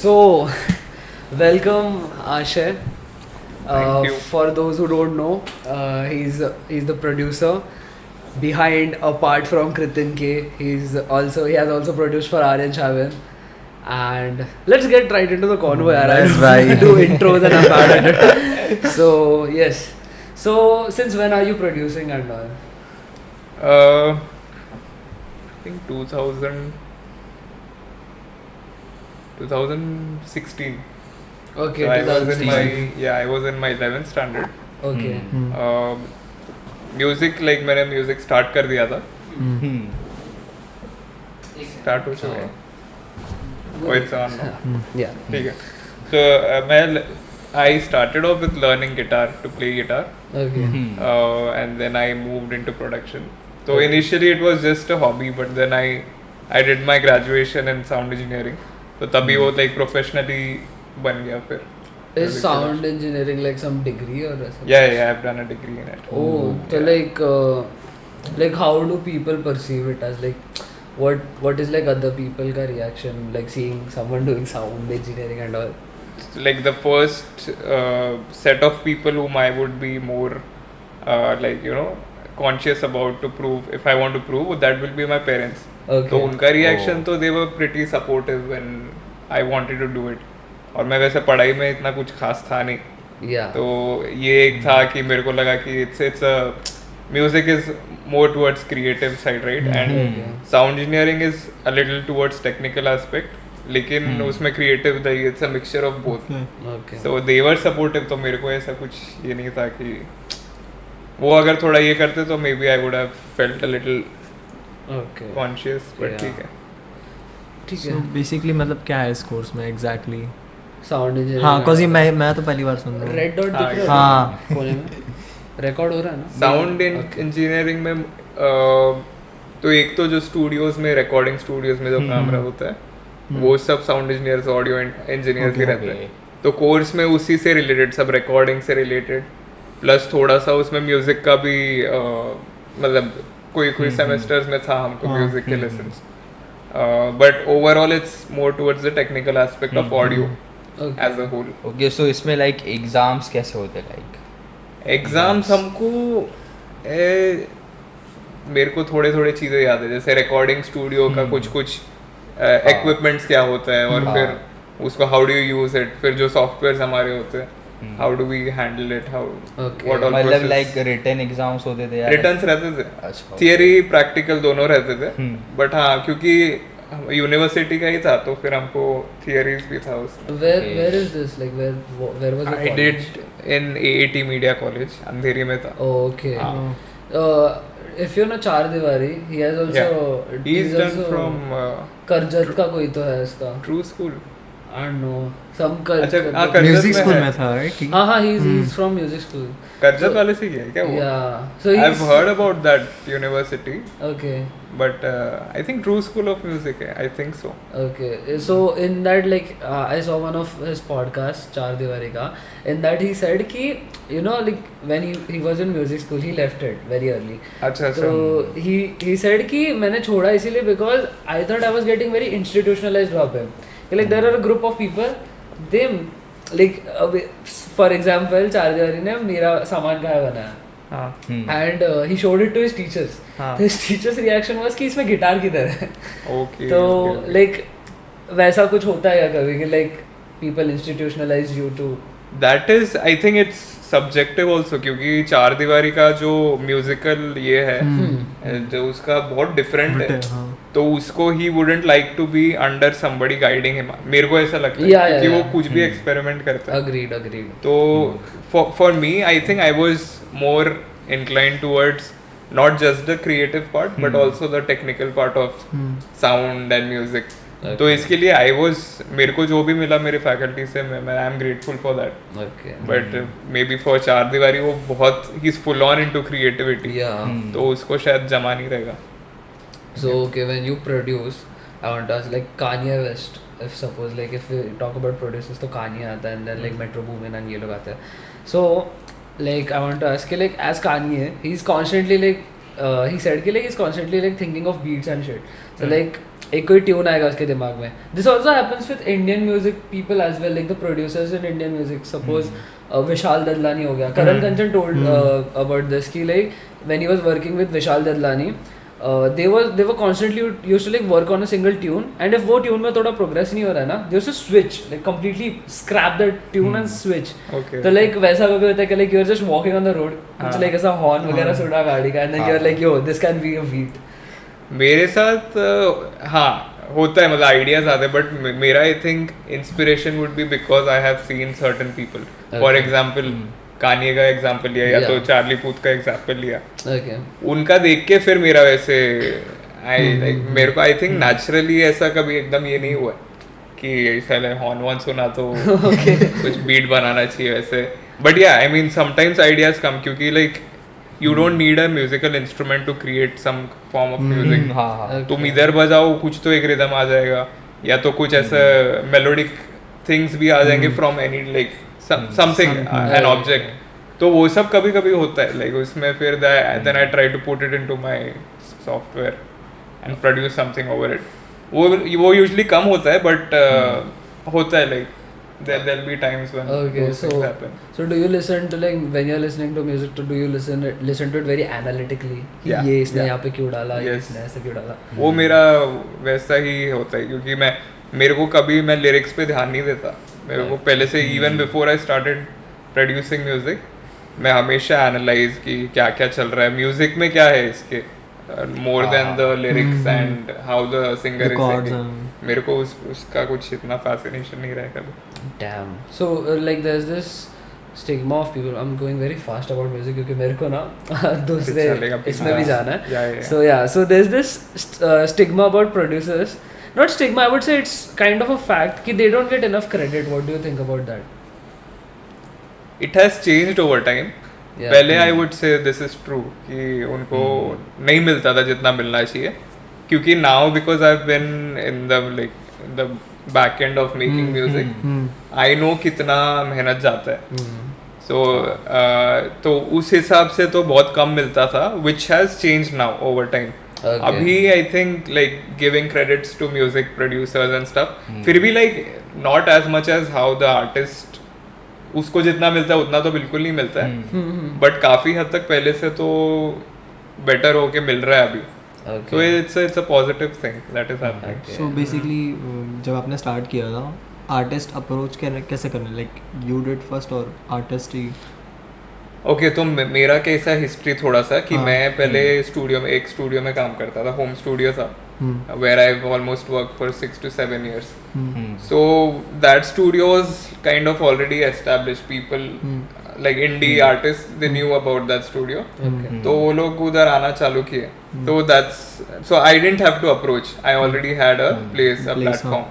So, welcome Ashay. Thank you. For those who don't know, he's the producer behind apart from Kritin K. He has also produced for Aryan Chavan. And let's get right into the convo. Yaar. Yes, I bhai. do intros and I'm bad at it. So yes. So since when are you producing and all? I think 2016. Okay, So I 2016. was in my 11th standard. Okay. Music मैंने music start कर दिया था. Start हो चुका है. Oh, it's on now. Yeah. ठीक है. So I started off with learning guitar to play guitar, Okay. and then I moved into production. So initially it was just a hobby, but then I did my graduation in sound engineering. तो तभी वो like professionally बन गया फिर. Is sound engineering like some degree or something? Yeah, I've done a degree in it. Oh, so Yeah. like how do people perceive it as like what is like other people ka reaction like seeing someone doing sound engineering and all? Like the first set of people whom I would be more conscious about to prove, if I want to prove, that will be my parents. Okay. तो उनका reaction तो they were pretty supportive when I wanted to do it. और मैं वैसे पढ़ाई में इतना कुछ खास था नहीं. Yeah. तो ये एक था कि मेरे को लगा कि it's a music is more towards creative side, right? And Okay. sound engineering is a little towards technical aspect. लेकिन उसमें creative the it's a mixture of both. Okay. So they were supportive. तो मेरे को ऐसा कुछ ये नहीं था कि वो अगर थोड़ा ये करते तो maybe I would have felt a little Okay. conscious. But Yeah. ठीक है. ठीक So है. basically मतलब क्या है इस कोर्स में exactly? Sound engineering. हाँ, cause ये मैं तो पहली बार सुन रहा हूँ. Red dot दिख रहा है हाँ. कोने में. Record हो रहा है ना? Sound Okay. इंजीनियरिंग में तो एक तो जो स्टूडियोज में रिकॉर्डिंग स्टूडियोज में जो कैमरा होता है वो सब साउंड इंजीनियर्स ऑडियो इंजीनियर्स ही रहते हैं. तो कोर्स में उसी से रिलेटेड सब रिकॉर्डिंग से रिलेटेड प्लस थोड़ा सा उसमें म्यूजिक का भी मतलब कोई सेमेस्टर्स में था हमको म्यूजिक के lessons. But overall it's more towards the technical aspect of audio Okay. As a whole. Okay so इसमें लाइक एग्जाम्स कैसे होते हैं लाइक एग्जाम्स हमको मेरे को थोड़े थोड़े चीज़ें याद है जैसे रिकॉर्डिंग स्टूडियो का कुछ इक्विपमेंट्स क्या होता है और फिर उसको how do you use it, फिर जो सॉफ्टवेयर हमारे होते हैं how do we handle it, how Okay. What all मतलब लाइक रिटन एग्जाम्स होते थे यार. रिटर्न्स रहते थे. अच्छा. थियरी प्रैक्टिकल दोनों रहते थे. बट हाँ क्योंकि यूनिवर्सिटी का ही था तो फिर हमको थियरीज भी था उसमें. Where is this? Like where was it? I did in AAT Media College अंधेरी में था. Oh, okay. हाँ. If you know Char Diwari, he has also. Yeah. He's done also from Karjat का कोई तो है इसका. True School. I don't know. Some अच्छा, Karjat. हाँ, Karjat Music में school है. में था right? हाँ he's from music school. Karjat वाले से किया है क्या वो? Yeah. So he's. I've heard about that university, Okay. but I think True School of Music है. I think so. Okay. So in that like I saw one of his podcasts Char Diwari का. In that he said कि you know like when he was in music school he left it very early. अच्छा अच्छा. So he said कि मैंने छोड़ा इसीलिए because I thought I was getting very institutionalized वहाँ पे. Like there are a group of people, they like for example चार दीवारी ने मेरा सामान कहाँ बनाया. हाँ. And he showed it to his teachers. हाँ. His teachers' reaction was कि इसमें गिटार किधर है. Okay. तो okay. like वैसा कुछ होता है क्या कभी कि like people institutionalize you to. That is, I think it's subjective also क्योंकि चार दीवारी का जो म्यूजिकल ये है जो उसका बहुत डिफरेंट है. हाँ. तो उसको ही wouldn't like to be under somebody guiding him. मेरे को ऐसा लगता है Yeah, कि वो yeah. कुछ भी एक्सपेरिमेंट करता है. Agreed. तो for me I think I was more inclined towards not just the creative part but also the technical part of sound and music. तो इसके लिए मेरे को जो भी मिला मेरे फैकल्टी से मैं I am grateful for that. Okay. But may be for चार दीवारी वो बहुत he is full on into creativity. Yeah. तो उसको शायद जमा नहीं रहेगा. So okay, when you produce, I want to ask like Kanye West. If suppose like if we talk about producers, तो Kanye आता है and then like Metro Boomin and ये लोग आते हैं. So like I want to ask like as Kanye, he's constantly like he said कि like he's constantly like thinking of beats and shit. So like एक कोई tune आएगा उसके दिमाग में. This also happens with Indian music people as well, like the producers in Indian music. Suppose Vishal Dadlani हो गया. Karan Kanchan told about this कि like when he was working with Vishal Dadlani, they were constantly used to like work on a single tune, and if वो tune में थोड़ा progress नहीं हो रहा है ना, they used to switch, like completely scrap that tune and switch. Okay. तो like वैसा कभी होता है कि like you're just walking on the road, कुछ like ऐसा horn वगैरह सुना गाड़ी का, and then you're like yo this can be a beat. मेरे साथ हाँ होता है, मतलब आइडियाज आते हैं, बट मेरा I think inspiration would be because I have seen certain people. For example Kanye का एग्जांपल लिया या तो चार्ली पूथ का एग्जांपल लिया. Okay. उनका देख के फिर मेरा वैसे मेरे को आई थिंक नेचुरली ऐसा कभी एकदम ये नहीं हुआ कि ऐसा हॉर्न वॉर्न सुना तो कुछ बीट बनाना चाहिए वैसे. But yeah I mean sometimes ideas come, क्योंकि like you don't need a musical instrument to create some form of music. तुम इधर बजाओ कुछ तो एक रिदम आ जाएगा, या तो कुछ ऐसा मेलोडिक थिंग्स भी आ जाएंगे from any like something an object. तो वो सब कभी कभी होता है लाइक उसमें. फिर then I try to put it into my software and produce something over it. वो यूजुअली कम होता है, बट होता है like there'll be times when those things happen. So do you listen to like when you're listening to music, do you listen to it very analytically? ये इसने यहाँ पे क्यों डाला, ये इसने ऐसे क्यों डाला? वो मेरा वैसा ही होता है, क्योंकि मेरे को कभी मैं लिरिक्स पे ध्यान नहीं देता. मेरे को पहले से even before I started producing music मैं हमेशा एनालाइज कि क्या क्या चल रहा है म्यूजिक में, क्या है इसके more than the lyrics and how the singer is singing. मेरे को उसका कुछ इतना fascination नहीं रहा कभी. Damn. So like there's this stigma of people. I'm going very fast about music क्योंकि मेरे को ना दूसरे इसमें भी जाना है. So yeah, so there's this stigma about producers. Not stigma, I would say it's kind of a fact कि they don't get enough credit. What do you think about that? It has changed over time. पहले I would say this is true कि उनको नहीं मिलता था जितना मिलना चाहिए, क्योंकि now because I have been in the back end of making music I know कितना मेहनत जाता है. तो उस हिसाब से तो बहुत कम मिलता था, which has changed now over time. अभी I think like giving credits to music producers and stuff, फिर भी like not as much as how the artist उसको जितना मिलता है उतना तो बिल्कुल नहीं मिलता है, बट काफी हद तक पहले से तो बेटर होके मिल रहा है अभी. So it's a positive thing that is happening. So basically जब आपने स्टार्ट किया था आर्टिस्ट अप्रोच कैसे करना, लाइक यू डिड फर्स्ट और आर्टिस्ट ही? ओके, तो मेरा कैसा हिस्ट्री थोड़ा सा कि मैं पहले एक स्टूडियो में काम करता था, होम स्टूडियो था, where I've almost worked for 6 to 7 years. So that studio was kind of already established. People like indie artists, they knew about that studio. तो वो लोग उधर आना चालू किए. So I didn't have to approach. I already had a place, a platform.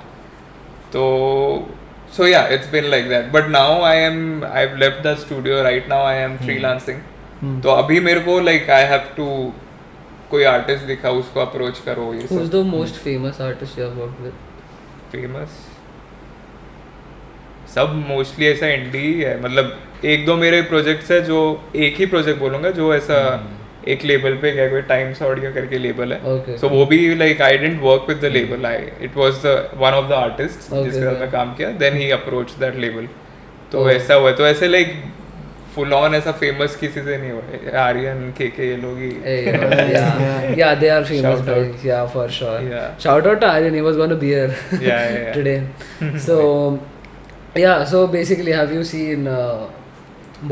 So yeah, it's been like that. But now I've left the studio. Right now I am freelancing. तो अभी मेरे को like I have to कोई artist दिखा उसको approach करो. ये Who's the most famous artist you have worked with? Famous सब मोस्टली ऐसा इंडी ही है. मतलब एक दो मेरे प्रोजेक्ट्स है, जो एक ही प्रोजेक्ट बोलूँगा जो ऐसा एक लेबल पे गया, कोई टाइम्स ऑडियो करके लेबल है. सो वो भी like I didn't work with the label, it was the one of the artist जिसके साथ मैं काम किया, then he approach that label. तो ऐसा हुआ. तो ऐसे लाइक फुल ऑन ऐसा फेमस किसी से नहीं हुआ. आर्यन के ये लोग ही yeah they are famous guys. Yeah, for sure. Shout out to Aryan, he was going to be here today. So basically have you seen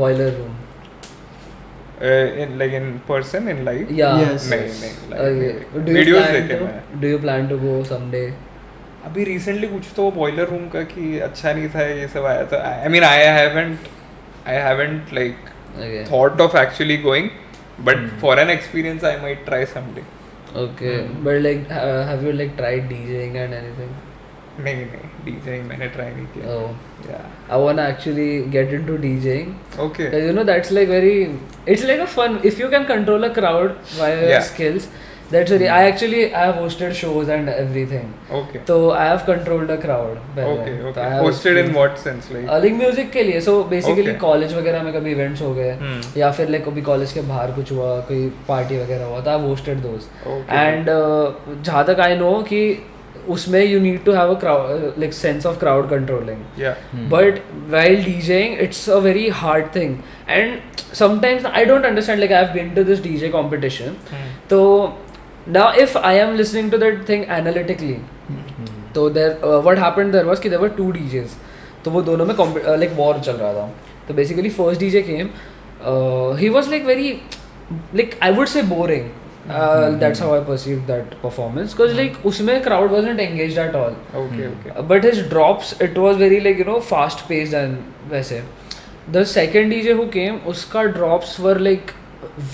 Boiler Room? in person in live? Yes. नहीं videos देखे मैं. Do you plan to go someday? अभी recently कुछ तो boiler room का कि अच्छा नहीं था ये सब आया था. I mean I haven't like thought of actually going, but for an experience I might try someday. Okay. But like have you like tried DJing and anything? नहीं DJing मैंने try नहीं किया. Yeah. I wanna actually get into DJing. Okay. You know that's like it's like a fun, if you can control a crowd via your skills. That's very. I have hosted shows and everything. Okay. So I have controlled a crowd. Okay. Hosted in what sense, like? Like music के लिए. So basically college वगैरह में कभी events हो गए, या फिर like कभी college के बाहर कुछ हुआ, कोई party वगैरह हुआ, तो I've hosted those. And जहाँ तक I know कि उसमें you need to have a crowd like sense of crowd controlling. Yeah. But while DJing, it's a very hard thing, and sometimes I don't understand. Like I've been to this DJ competition, so now if I am listening to that thing analytically, तो there what happened there was कि there were two DJs, तो वो दोनों में like war चल रहा था. तो basically first DJ came, he was like very like I would say boring. That's how I perceived that performance, because like उसमें crowd wasn't engaged at all. Okay. But his drops, it was very like fast paced and वैसे. The second DJ who came, उसका drops were like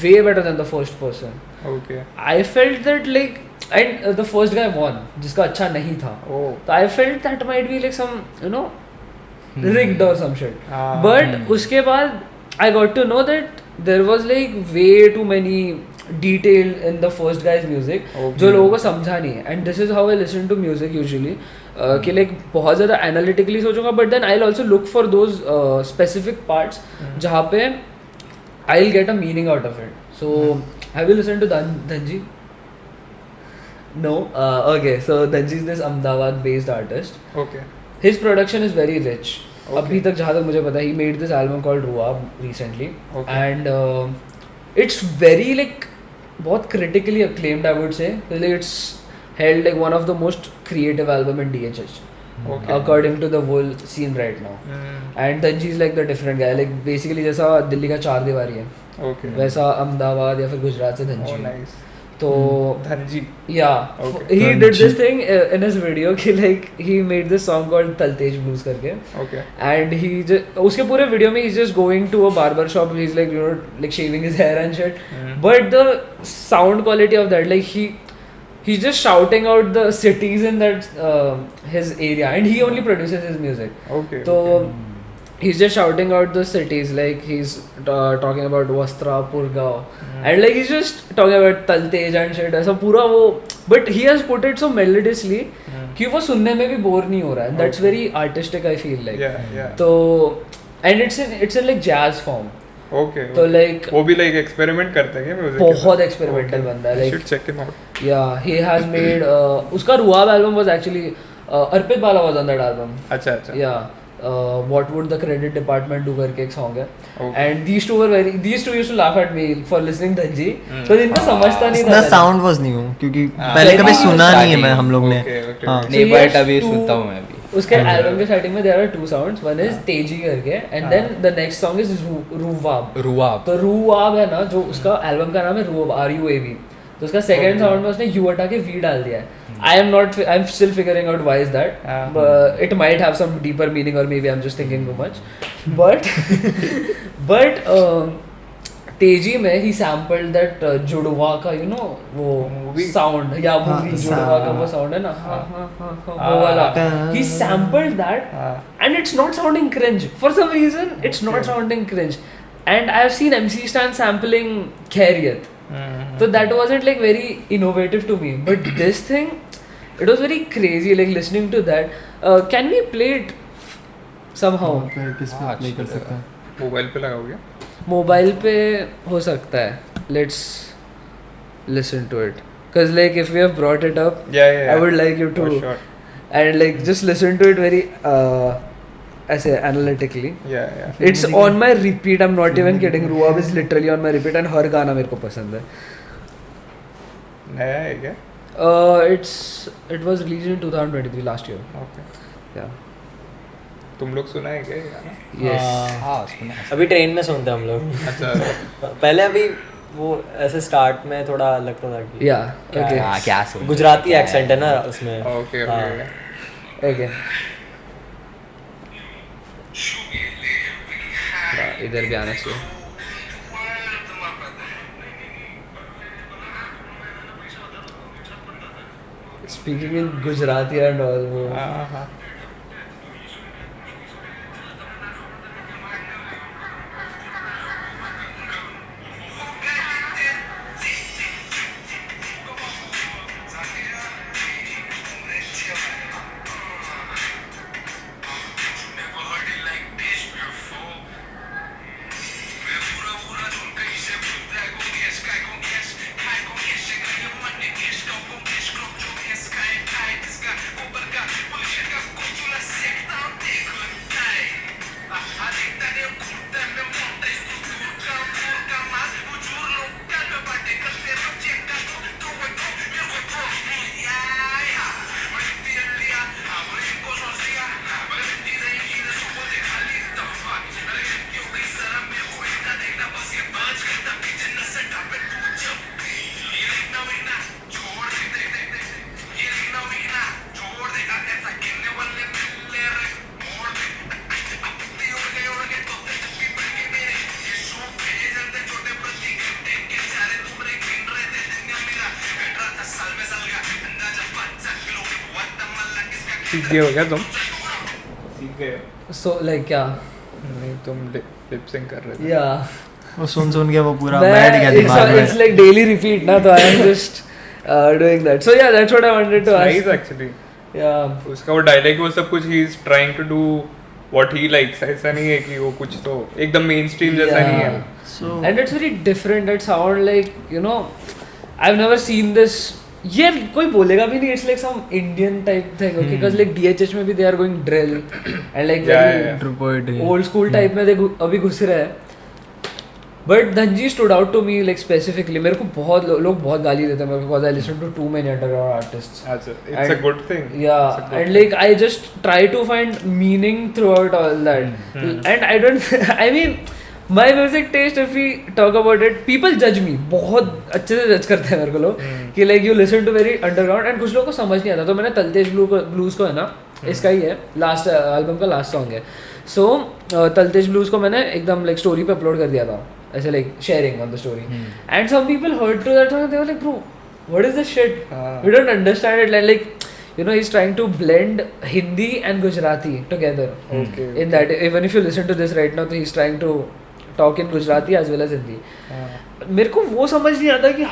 way better than the first person. Okay. I felt that like, and the first guy won, जिसका अच्छा नहीं था. Oh. So I felt that might be like some rigged or some shit. But उसके बाद I got to know that there was like way too many detail in the first guy's music, जो लोगों को समझा नहीं है. And this is how I listen to music usually. कि like बहुत ज़्यादा analytically सोचूंगा, but then I'll also look for those specific parts जहाँ पे I'll get a meaning out of it. So have you listened to Dhanji? No. Okay. So Dhanji is this Ahmedabad based artist. Okay. His production is very rich. अभी तक जहाँ तक मुझे पता है, he made this album called Ruab recently. Okay. And it's very like बहुत critically acclaimed, I would say. Like it's held like one of the most creative album in DHH. Okay. According to the whole scene right now. And Dhanji is like the different guy. Like basically जैसा दिल्ली का चार दीवारी है, Okay. वैसा अहमदाबाद या फिर गुजरात से Oh, Dhanji. nice. तो Dhanji. yeah, Okay. he did this thing in his video कि like he made this song called Taltej Blues करके. Okay. And he just उसके पूरे वीडियो में he's just going to a barber shop, he's like like shaving his hair and shit. But the sound quality of that, like he's just shouting out the cities in that his area, and he only produces his music. Okay. So he's just shouting out the cities, like he's talking about Vastra, Purgaon, and like he's just talking about Taltej and shit. ऐसा पूरा वो, but he has put it so melodiously कि वो सुनने में भी bore नहीं हो रहा है. That's very artistic, I feel like. Yeah. तो and it's in like jazz form. Okay. तो like वो भी like experiment करते हैं क्या म्यूजिक? बहुत experimental बंदा है. I Like should check him out. yeah, he has made उसका Ruab album was actually Arpit Bala was on that album. अच्छा. Yeah. What would the credit department do करके एक song है. Okay. And these two used to laugh at me for listening Dhanji. तो इनको समझता नहीं था. The sound was new क्योंकि हाँ. पहले कभी Like, सुना नहीं है मैं हम लोग ने. Okay. हाँ. नहीं he बट has अभी two- सुनता हूँ मैं भी. उसके एल्बम के स्टार्टिंग में there are two sounds. One is तेजी करके and then the next song is Ruwab. रुआब. तो Ruwab है ना, जो उसका एल्बम का नाम है Ruwab, RUAB. तो उसका सेकंड साउंड में उसने यू हटा के वी डाल दिया है. I am still figuring out why is that. It might have some deeper meaning or maybe I am just thinking too much. But तेजी में ही सैम्पल्ड दैट जुड़वा का वो Movie? साउंड या हाँ, मूवी जुड़वा का वो साउंड है ना, वो वाला. He sampled that and it's not sounding cringe. For some reason it's not sounding cringe. And I have seen MC Stan sampling Khairiyat. So that wasn't like very innovative to me, but this thing, it was very crazy, like listening to that. Can we play it somehow? किस पे play कर सकता है? Mobile पे लगाओगे? Mobile पे हो सकता है. Let's listen to it, because like if we have brought it up, Yeah. I would like you to For sure. and like just listen to it very ऐसे analytically. Yeah. It's on my repeat. I'm not even kidding. Ruab is literally on my repeat, and हर गाना मेरे को पसंद है. नया है क्या? It was released in 2023 last year. Okay. Yeah. तुम लोग सुना है क्या ये गाना? Yes. हाँ सुना है. अभी ट्रेन में सुनते हैं हम लोग. अच्छा. पहले अभी वो ऐसे स्टार्ट में थोड़ा लगता था कि Yeah. Okay. हाँ क्या सुन. गुजराती एक्सेंट है ना उसमें. Okay. Okay. इधर भी आना चाहिए. Speaking in Gujarati and all. वो हाँ. सीख गए हो क्या तुम? सीख गए हो? So like क्या? नहीं, तुम लिप सिंक कर रहे थे. Yeah. वो सुन के वो पूरा बैठ गया दिमाग में. It's like daily repeat ना, तो I am just doing that. So yeah, that's what I wanted to It's ask. nice actually. Yeah. उसका वो डायलॉग वो सब कुछ he is trying to do what he likes. ऐसा नहीं है कि वो कुछ तो एकदम मेन स्ट्रीम जैसा नहीं है. So And it's very different. It sound like, you know, I've never seen this. ये कोई बोलेगा भी नहीं. It's like some Indian type thing, okay? Because like DHH में भी they are going drill and like very true poetry. old school type में they अभी घुस रहे हैं. But Dhanji stood out to me like specifically. मेरे को बहुत लोग बहुत गाली देते हैं मेरे को because I listen to too many underground artists. It's a good thing. Yeah, and like I just try to find meaning throughout all that. And I don't. I mean, my music taste, if we talk about it, people judge me. बहुत अच्छे से जज करते हैं मेरे को लोग कि like you listen to very underground and कुछ लोगों को समझ नहीं आता. तो मैंने तलतेज ब्लूज को है ना, इसका ही है लास्ट एल्बम का लास्ट सॉन्ग है. सो तलतेज ब्लूज को मैंने एकदम like स्टोरी पे अपलोड कर दिया था. ऐसे like sharing on the story. And some people heard to that song and they were like, bro, what is this shit? We don't understand it. Like, you know, he's trying to blend Hindi and Gujarati together. Okay. In that, even if you listen to this right now, so he's trying to talk in Gujarati as well as Hindi. मेरे को वो समझ नहीं आता कि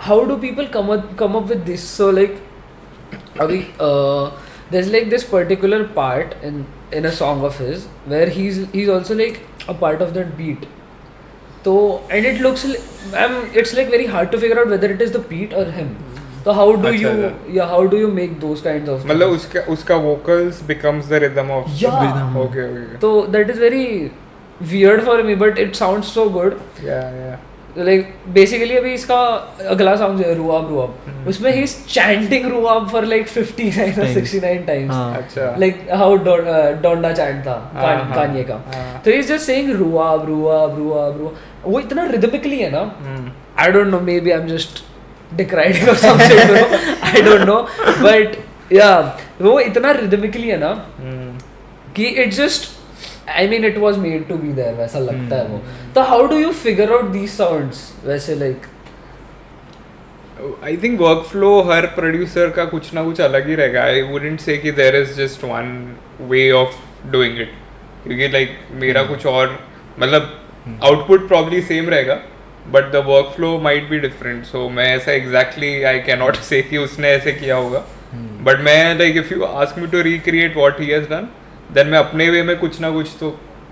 how do people come up with this? So like, अभी there's like this particular part in a song of his where he's also like a part of that beat. So and it looks it's like very hard to figure out whether it is the beat or him. So how do you make those kinds of मतलब उसका vocals becomes the rhythm of yeah. Okay. So that is very weird for me, but it sounds so good. Yeah. Like basically अभी इसका अगला song जो है रुआब उसमें he is chanting रुआब for like 59 or 69 times. अच्छा. Like how Donda chant था Kanye का. तो he is just saying रुआब वो इतना rhythmically है ना. I don't know, maybe I'm just deriding or some shit, bro. I don't know, but yeah, वो इतना rhythmically है ना कि it just, I mean it was made to be there, वैसा लगता है वो. तो how do you figure out these sounds वैसे like? I think workflow her producer का कुछ ना कुछ अलग ही रहेगा. I wouldn't say कि there is just one way of doing it. क्योंकि like मेरा कुछ और मतलब output probably same रहेगा, but the workflow might be different. So मैं ऐसा exactly I cannot say कि उसने ऐसे किया होगा. But मैं like if you ask me to recreate what he has done, then मैं अपने वे में कुछ ना कुछ तो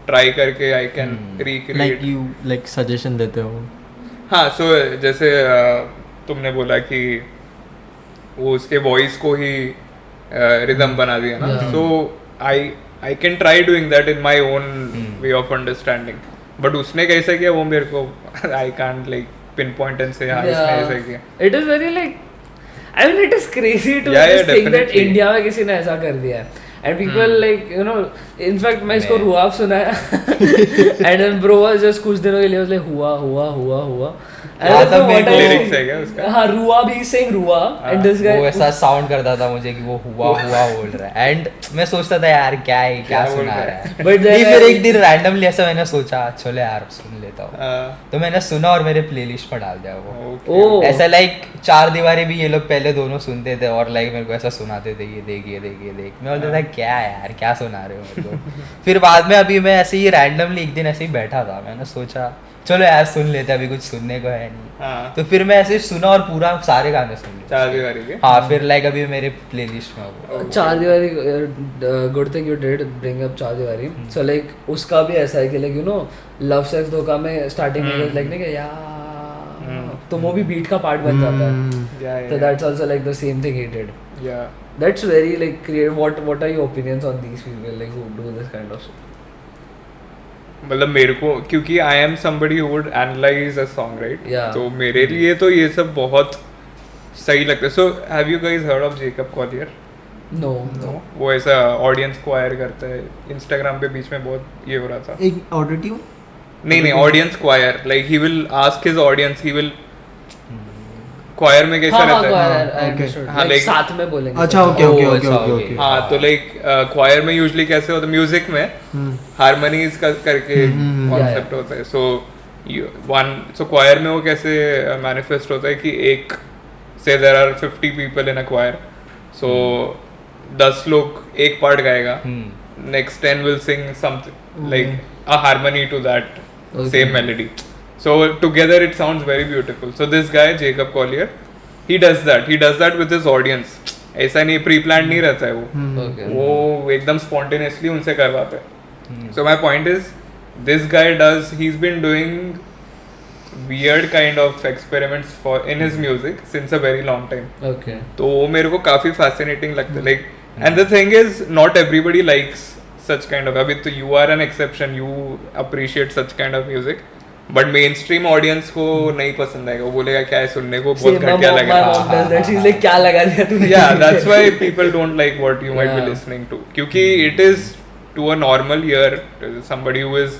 ट्राई करके I can recreate. Like you like suggestion देते हो. हाँ, so जैसे तुमने बोला कि वो उसके वॉइस को ही रिदम बना दिया ना. So I can try doing that in my own way of understanding. But उसने कैसे किया वो मेरे को I can't like pinpoint and say हाँ इसने ऐसे किया. It is very like, I mean it is crazy to Yeah, just think that definitely. India में किसी ने ऐसा कर दिया है. And people like, you know, in fact मैं इसको रुआब सुना है and then bro was just कुछ दिनों के लिए was like हुआ क्या था lyrics है क्या उसका? हाँ रुआब, he saying रुआब and this guy वो ऐसा साउंड करता था मुझे कि वो हुआ बोल रहा है एंड मैं सोचता था यार क्या सुना रहा है. But then फिर एक दिन रैंडमली ऐसा मैंने सोचा चलो यार सुन लेता हूँ. तो मैंने सुना और मेरे प्लेलिस्ट में डाल दिया वो. oh ऐसा लाइक चार दीवारी भी ये लोग पहले दोनों सुनते थे और लाइक मेरे को ऐसा सुनाते थे ये देख मैं बोलता था क्या यार क्या सुना रहे हो मेरे को. फिर बाद में अभी मैं ऐसे ही रैंडमली एक दिन ऐसे ही बैठा था, मैंने सोचा चलो यार सुन लेते, अभी कुछ सुनने को है नहीं. तो फिर मैं ऐसे सुना और पूरा सारे गाने सुन लिए. चार दीवारी के. हाँ फिर लाइक अभी मेरे प्लेलिस्ट में वो चार दीवारी, good thing you did bring up चार दीवारी. सो लाइक उसका भी ऐसा है कि like you know love sex धोखा में स्टार्टिंग में लाइक नहीं क्या तो वो भी बीट का पार्ट बन जाता है. तो that's also like the same thing he did. That's very like creative. What are your opinions on these people like who do this kind of shit? मतलब मेरे को क्योंकि I am somebody who would analyze a song, right? Yeah. तो मेरे लिए तो ये सब बहुत सही लगता है. So have you guys heard of Jacob Collier? No. वो ऐसा ऑडियंस क्वायर करता है. इंस्टाग्राम पे बीच में बहुत ये हो रहा था. एक ऑडियो ट्यून नहीं audience choir. Like he will ask his audience, he will choir में कैसा रहता है. हाँ like साथ में बोलेंगे. अच्छा ओके. हाँ तो लाइक क्वायर में यूजुअली कैसे होता है म्यूजिक में हारमोनीज का करके कॉन्सेप्ट होता है. सो क्वायर में वो कैसे मैनिफेस्ट होता है कि एक से there are 50 people in a choir. So 10 लोग एक पार्ट गाएगा, next 10 will sing something like a harmony to that same melody. So together it sounds very beautiful. So this guy Jacob Collier, he does that with his audience. ऐसा नहीं pre plan नहीं रहता है वो एकदम spontaneously उनसे करवाते हैं. So my point is, this guy he's been doing weird kind of experiments in his music since a very long time. Okay. तो वो मेरे को काफी fascinating लगता है. Like, and the thing is, not everybody likes such kind of. अभी तो you are an exception, you appreciate such kind of music. But main stream audience को नहीं पसंद आएगा, वो बोलेगा क्या है सुनने को, बहुत घटिया लगेगा. क्या लगा दिया तूने. Yeah, that's why people don't like what you might be listening to. क्योंकि it is to a normal ear, somebody who is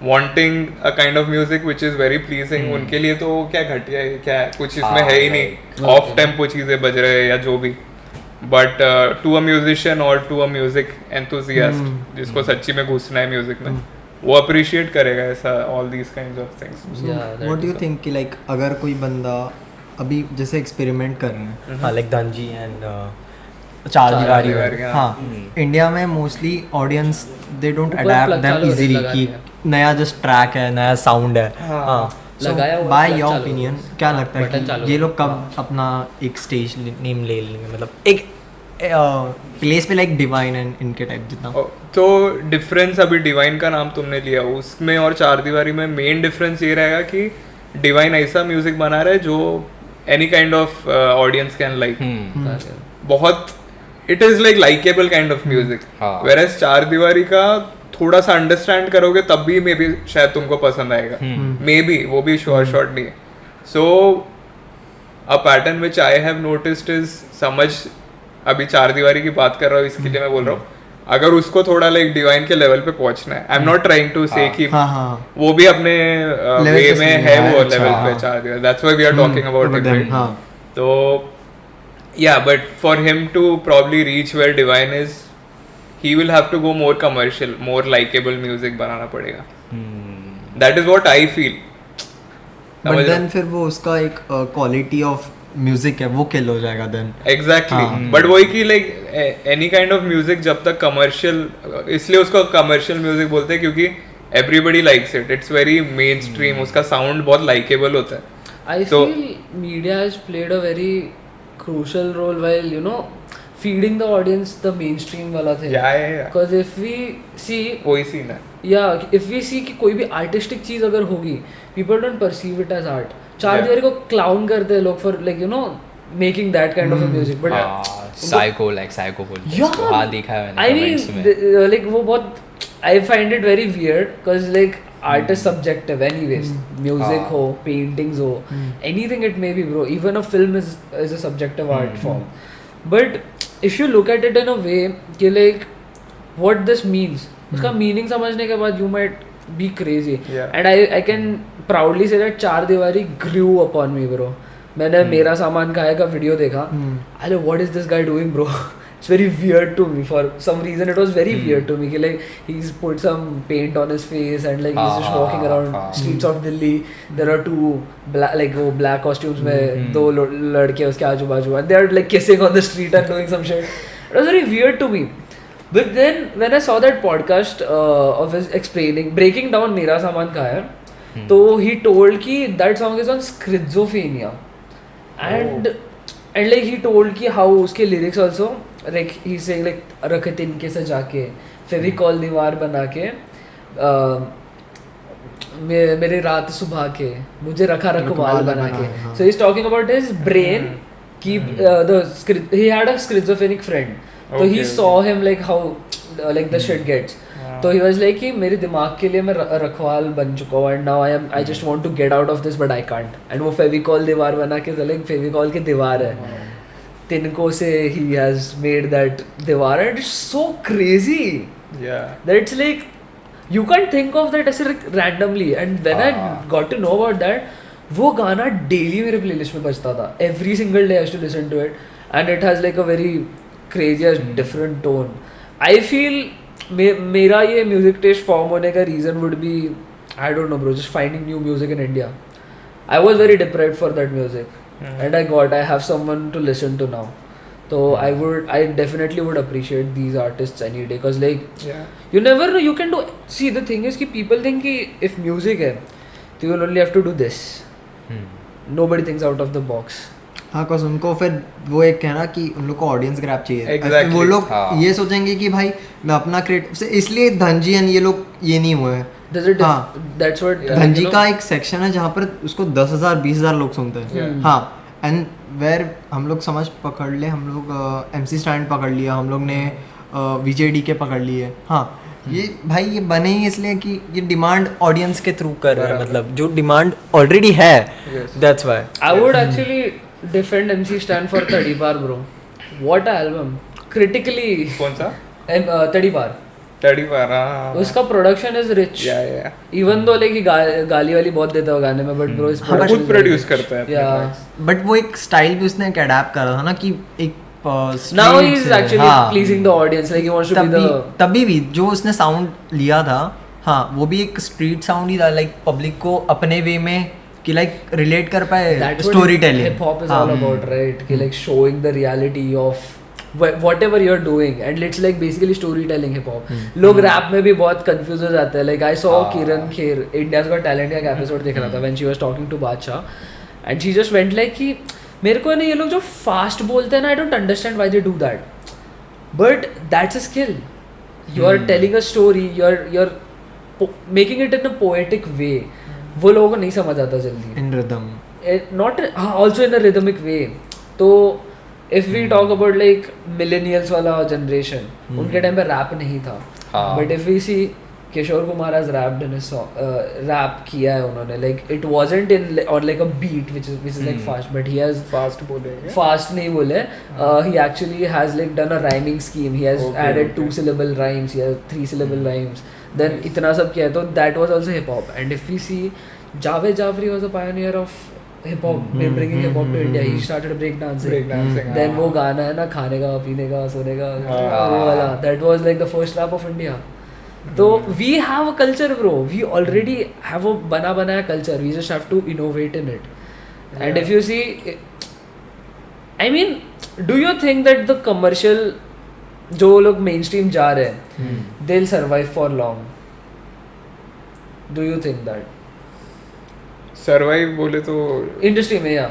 wanting a kind of music which is very pleasing, उनके लिए तो क्या घटिया है, क्या कुछ इसमें है ही नहीं, ऑफ टेम्पो चीजें बज रहे हैं या जो भी. बट टू अ म्यूजिशियन और टू अ म्यूजिक एंथुसियास्ट जिसको सच्ची में घुसना है म्यूजिक में, वो अप्रिशिएट करेगा ऐसा all these kinds of things. What do you think कि लाइक अगर कोई बंदा अभी जैसे एक्सपेरिमेंट कर रहे हैं, हाँ लाइक धनजी एंड चार दीवारी, हाँ इंडिया में mostly audience they don't adapt them easily कि नया जस्ट ट्रैक है, नया साउंड है. हाँ बाय योर ओपिनियन क्या लगता है कि ये लोग कब अपना एक स्टेज नेम ले लेंगे, मतलब एक प्लेस पे लाइक डिवाइन एंड इनके टाइप जितना. तो डिफरेंस अभी डिवाइन का नाम तुमने लिया, उसमें और चार दीवारी में मेन डिफरेंस ये रहेगा कि डिवाइन ऐसा म्यूजिक बना रहा है जो any kind of audience can like. बहुत it is like likeable kind of music. Whereas Chaar Diwaari का थोड़ा सा अंडरस्टैंड करोगे तब भी मे बी शायद तुमको पसंद आएगा, मे बी, वो भी शॉर्ट नहीं है. So a pattern which I have noticed is, समझ अभी चार दीवारी की बात कर रहा हूँ इसके लिए मैं बोल रहा हूँ, अगर उसको थोड़ा लाइक डिवाइन के लेवल पे पहुंचना है, I am not trying to say कि वो भी अपने वे में है वो लेवल पे चार दीवारी, that's why we are talking about it. तो या but for him to probably reach where divine is, he will have to go more commercial, more likable music बनाना पड़ेगा. That is what I feel. But then फिर वो उसका एक quality of music है वो kill हो जाएगा then. Exactly. But वही कि like any kind of music जब तक commercial, इसलिए उसको commercial music बोलते हैं क्योंकि everybody likes it. It's very mainstream. उसका sound बहुत likable होता है. I feel media has played a very crucial role while feeding the audience the mainstream वाला thing. Yeah. Because if we see, वही scene है. Yeah, if we see कि कोई भी artistic चीज अगर होगी, people don't perceive it as art. चार दीवारी को clown करते हैं लोग for like making that kind of a music. But psycho बोलते हैं उसको. हाँ देखा है मैंने. I mean like वो बहुत, I find it very weird because like art is subjective anyways. Music हो, paintings हो, anything it may be bro. Even a film is a subjective art form. But if you look at it in a way कि like what this means, उसका meaning समझने के बाद you might be crazy. And I can proudly say that चार दीवारी grew upon me bro. मैंने मेरा सामान खाया का वीडियो देखा, I like what is this guy doing bro? It's very weird to me. For some reason it was very weird to me कि like he's put some paint on his face and like he's just walking around streets of Delhi. There are two black costumes में दो लड़के उसके आजू बाजू and they are like kissing on the street and doing some shit. It was very weird to me. But then when I saw that podcast of his explaining, breaking down मेरा सामान खाया, तो he told कि that song is on schizophrenia and like he told कि how उसके lyrics also like he's saying like रख तिनके सजा के फेविकॉल दीवार बना के मेरे रात सुबह के मुझे रखा रखवाल बना के. So he's talking about his brain कि he had a schizophrenic friend. So he saw him like how like the shit gets. तो he was like कि मेरे दिमाग के लिए मैं रखवाल बन चुका हूँ and now I just want to get out of this but I can't. And वो फेविकॉल दीवार बना के like फेविकॉल की दीवार है, तिनको से he has made that दीवार and it's so crazy. Yeah. That it's like you can't think of that ऐसे randomly. And when I got to know about that, वो गाना daily मेरे playlist में बजता था. Every single day I used to listen to it and it has like a very crazy different tone. I feel मेरा ये music taste form होने का reason would be I don't know bro, just finding new music in India. I was very deprived for that music and I have someone to listen to now. तो I definitely would appreciate these artists any day, because like Yeah. you never know, you can do, see the thing is कि people think कि if music है तो you will only have to do this, nobody thinks out of the box. हाँ, cause उनको फिर वो एक है ना कि उन लोग को ऑडियंस ग्रैब चाहिए। Exactly. वो लोग हाँ। ये सोचेंगे कि भाई मैं अपना क्रिएट, इसलिए धनजी एंड ये लोग ये नहीं हुए हैं। That's what धनजी का एक सेक्शन है जहाँ पर उसको 10,000 20,000 लोग सुनते हैं। हाँ, एंड वेर हम लोग समझ पकड़ ले, हम लोग MC स्टैंड पकड़ लिया, हम लोग ने VJD के पकड़ लिए। हाँ, ये भाई ये बने ही इसलिए कि ये डिमांड ऑडियंस के थ्रू कर रहा है, मतलब जो डिमांड ऑलरेडी है, that's why. I would actually defend MC Stan for 30 Bar, bro. What a album. Critically, कौन सा 30 Bar. 30 बार? हाँ, उसका production is rich, yeah. Even though like गाली वाली बहुत देता है गाने में, बट ब्रो इस हाँ, खुद प्रोड्यूस करता है अपने या tracks. बट वो एक स्टाइल भी उसने एक अडैप्ट करा था ना कि एक now he is actually pleasing the audience, like he wants to be the, तभी भी जो उसने साउंड लिया था, हाँ, वो भी एक स्ट्रीट साउंड ही था, लाइक पब्लिक को अपने वे में कि लाइक रिलेट कर पाए storytelling. Hip hop is all about, right, कि like showing the reality of whatever you're doing, and it's like basically storytelling hip hop. लोग रैप में भी बहुत कंफ्यूज हो जाते हैं, like I saw Kiran Kher India's Got Talent का episode देख रहा था when she was talking to बादशाह, and she just went like कि मेरे को ना ये लोग जो फास्ट बोलते हैं ना, I don't understand why they do that, but that's a skill. You are telling a story, you're making it in a poetic way. वो लोगों को नहीं समझ आता जल्दी, in rhythm, not also in a rhythmic way. तो if we talk about like millennials वाला generation, उनके टाइम पे रैप नहीं था, but if we see Kishore Kumar has rapped in his song, rap किया है उन्होंने, like it wasn't in or like a beat which is like fast, but he has fast बोलेंगे, fast नहीं बोले, he actually has like done a rhyming scheme, he has added 2-syllable rhymes, he has 3-syllable rhymes, then इतना सब किया है, तो that was also hip hop. And if we see Javed Jafri was a pioneer of hip hop, bringing hip hop to India. He started break dancing. Then वो गाना है ना, खाने का, पीने का, सोने का, वो वाला, that was like the first rap of India. तो we have a culture, bro. We already have a बनाया culture. We just have to innovate in it. And if you see, I mean, do you think that the commercial जो लोग mainstream जा रहे हैं, they'll survive for long? Do you think that? Survive बोले तो industry में, या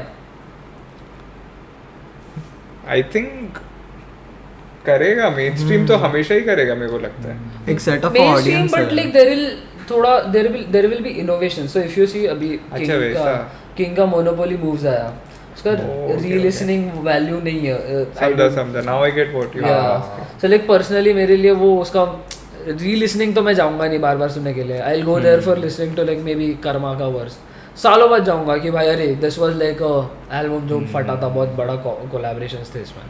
I think करेगा, मेन स्ट्रीम तो हमेशा ही करेगा मेरे को लगता है, एक set of mainstream, audience but like there will be innovation. So if you see अभी अच्छा वैसा किंग का मोनोपोली मूव्स आया, उसका री-लिसनिंग वैल्यू नहीं है, समझा now I get what you are. So like personally मेरे लिए वो उसका री-लिसनिंग तो मैं जाऊंगा नहीं बार बार सुनने के लिए, I will go there for listening to like maybe Karma का वर्स, सालों बाद जाऊंगा कि भाई अरे this was like a album जो फटा था, बहुत बड़ा कोलैबोरेशंस थे इसमें,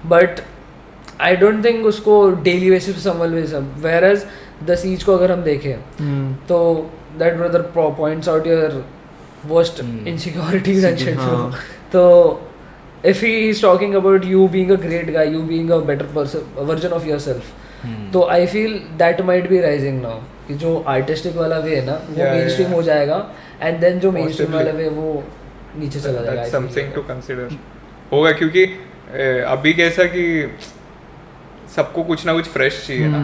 बट आई डोंट थिंक उसको डेली बेसिस पे समझ में सब। वेयर एज द सीज को अगर हम देखें तो that brother points out your worst insecurities and shit, तो if he is talking about you being a great guy, you being a better person, a version of yourself, तो I feel that might be rising now, कि जो artistic वाला वे है ना वो mainstream हो जाएगा, and then जो mainstream वाला वे वो नीचे चला जाएगा। That's something to consider होगा, क्योंकि अभी कैसा कि सबको कुछ ना कुछ फ्रेश चाहिए ना,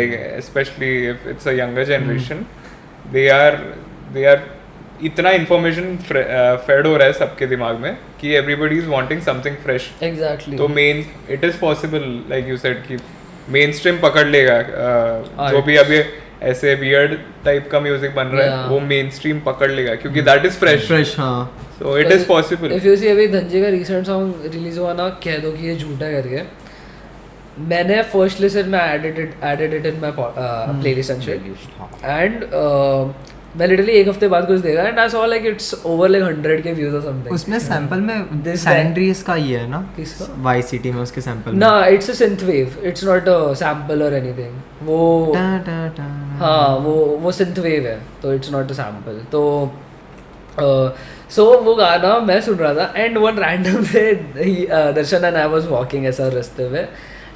like especially if it's a younger generation, they are इतना इन्फॉर्मेशन फेड हो रहा है सबके दिमाग में कि everybody is wanting something fresh. Exactly, तो man it is possible like you said कि मेन स्ट्रीम पकड़ लेगा, जो भी अभी ऐसे वियर्ड टाइप का म्यूजिक बन रहा है वो मेन स्ट्रीम पकड़ लेगा क्योंकि दैट इज फ्रेश। हाँ, so it is possible. If you see अभी धनजी का रिसेंट सॉन्ग रिलीज हुआ ना, कह दो कि ये झूठा करके, मैंने फर्स्ट लिसन में added it in my playlist and shit, and मैं लिटरली एक हफ्ते बाद कुछ देखा and I saw like it's over like 100 के व्यूज और समथिंग। उसमें सैंपल में सैंड्रीज का ये है ना, किसका? वाई सिटी में उसके सैंपल में ना, it's a synth wave, it's not a sample और एनीथिंग, वो हाँ वो सिंथ वेव है, तो इट्स नॉट अ सैंपल। तो सो वो गाना मैं सुन रहा था एंड वन रैंडम से दर्शन एंड आई वाज वॉकिंग ऐसा रास्ते में,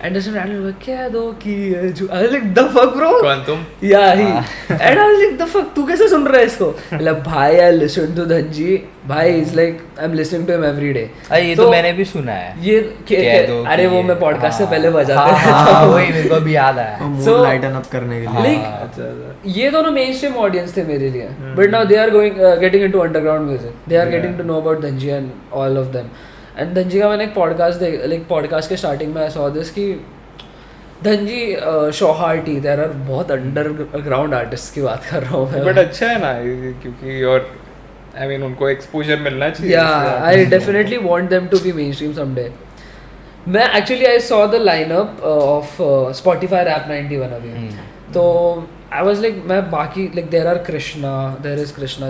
And this random like, क्या दो की I was like, the fuck bro? कौन तुम? Yeah, he. And I was like, the fuck, तू कैसे सुन रहा है इसको? Like, भाई, I listen to Dhanji. भाई, it's like, I'm listening to him every day. ये तो मैंने भी सुना है. ये अरे वो मैं पॉडकास्ट से पहले बजाते रहता हूँ. वही मेरे को भी याद आया. मूड लाइटन अप करने के लिए. Like, ये दोनों मेन स्ट्रीम ऑडियंस थे मेरे लिए. But now they are getting into underground music. They are getting to know about Dhanji and all of them. And Dhanji का मैंने एक पॉडकास्ट के स्टार्टिंग में I saw this कि धनजी शोहार्टी देयर आर बहुत अंडरग्राउंड आर्टिस्ट की बात कर रहा हूँ मैं. बट अच्छा है ना क्योंकि और आई मीन उनको एक्सपोजर मिलना चाहिए. Yeah I definitely want them to be mainstream someday. मैं actually I saw the lineup of Spotify rap 91 अभी. तो आई वाज लाइक मैं बाकी like there is Krishna, there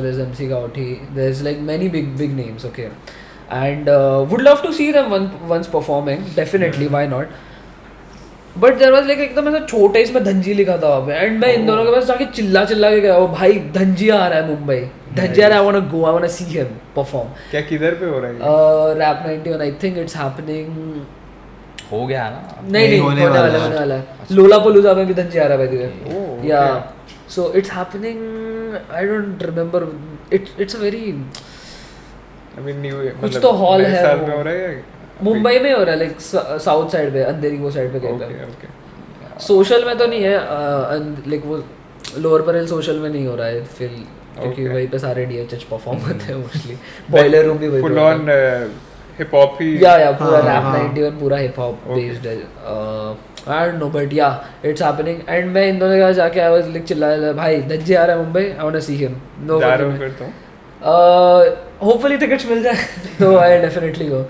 is MC Gauthi, there is like many big names. Okay and would love to see them once performing definitely, why not. But there was like एकदम ऐसा छोटा इसमें धनजी लिखा था वहाँ पे. एंड मैं इन दोनों के पास जाके चिल्ला के गया, ओ भाई धनजी आ रहा है मुंबई, धनजी आ रहा है, I want to go, I want to see him perform. क्या किधर पे हो रहा है? Rap 91 I think it's happening. हो गया ना? नहीं होने वाला है. लोलापलूजा में भी धनजी आ रहा है bye the way. Yeah so it's happening, I don't remember. It's a very I mean new कुछ तो हॉल है साल में हो रहा है. मुंबई में हो रहा है, लाइक साउथ साइड पे, अंधेरी वो साइड पे कहीं पे. ओके सोशल में तो नहीं है, लाइक वो लोअर पर सोशल में नहीं हो रहा है फिर, क्योंकि वहीं पे सारे DHH परफॉर्म करते हैं मोस्टली. बॉयलर रूम भी वही फुल ऑन हिप हॉप ही. या पूरा रैप 91 पूरा हिप हॉप बेस्ड है. आई डोंट नो बट या इट्स हैपनिंग. एंड मैं इन दोनों के पास जाके आई वाज लाइक चिल्ला, भाई धनजी आ रहा है Mumbai, I want to see him. No जा रहा हूं फिर तो. होपफुली टिकट्स मिल जाए तो आई डेफिनेटली गो.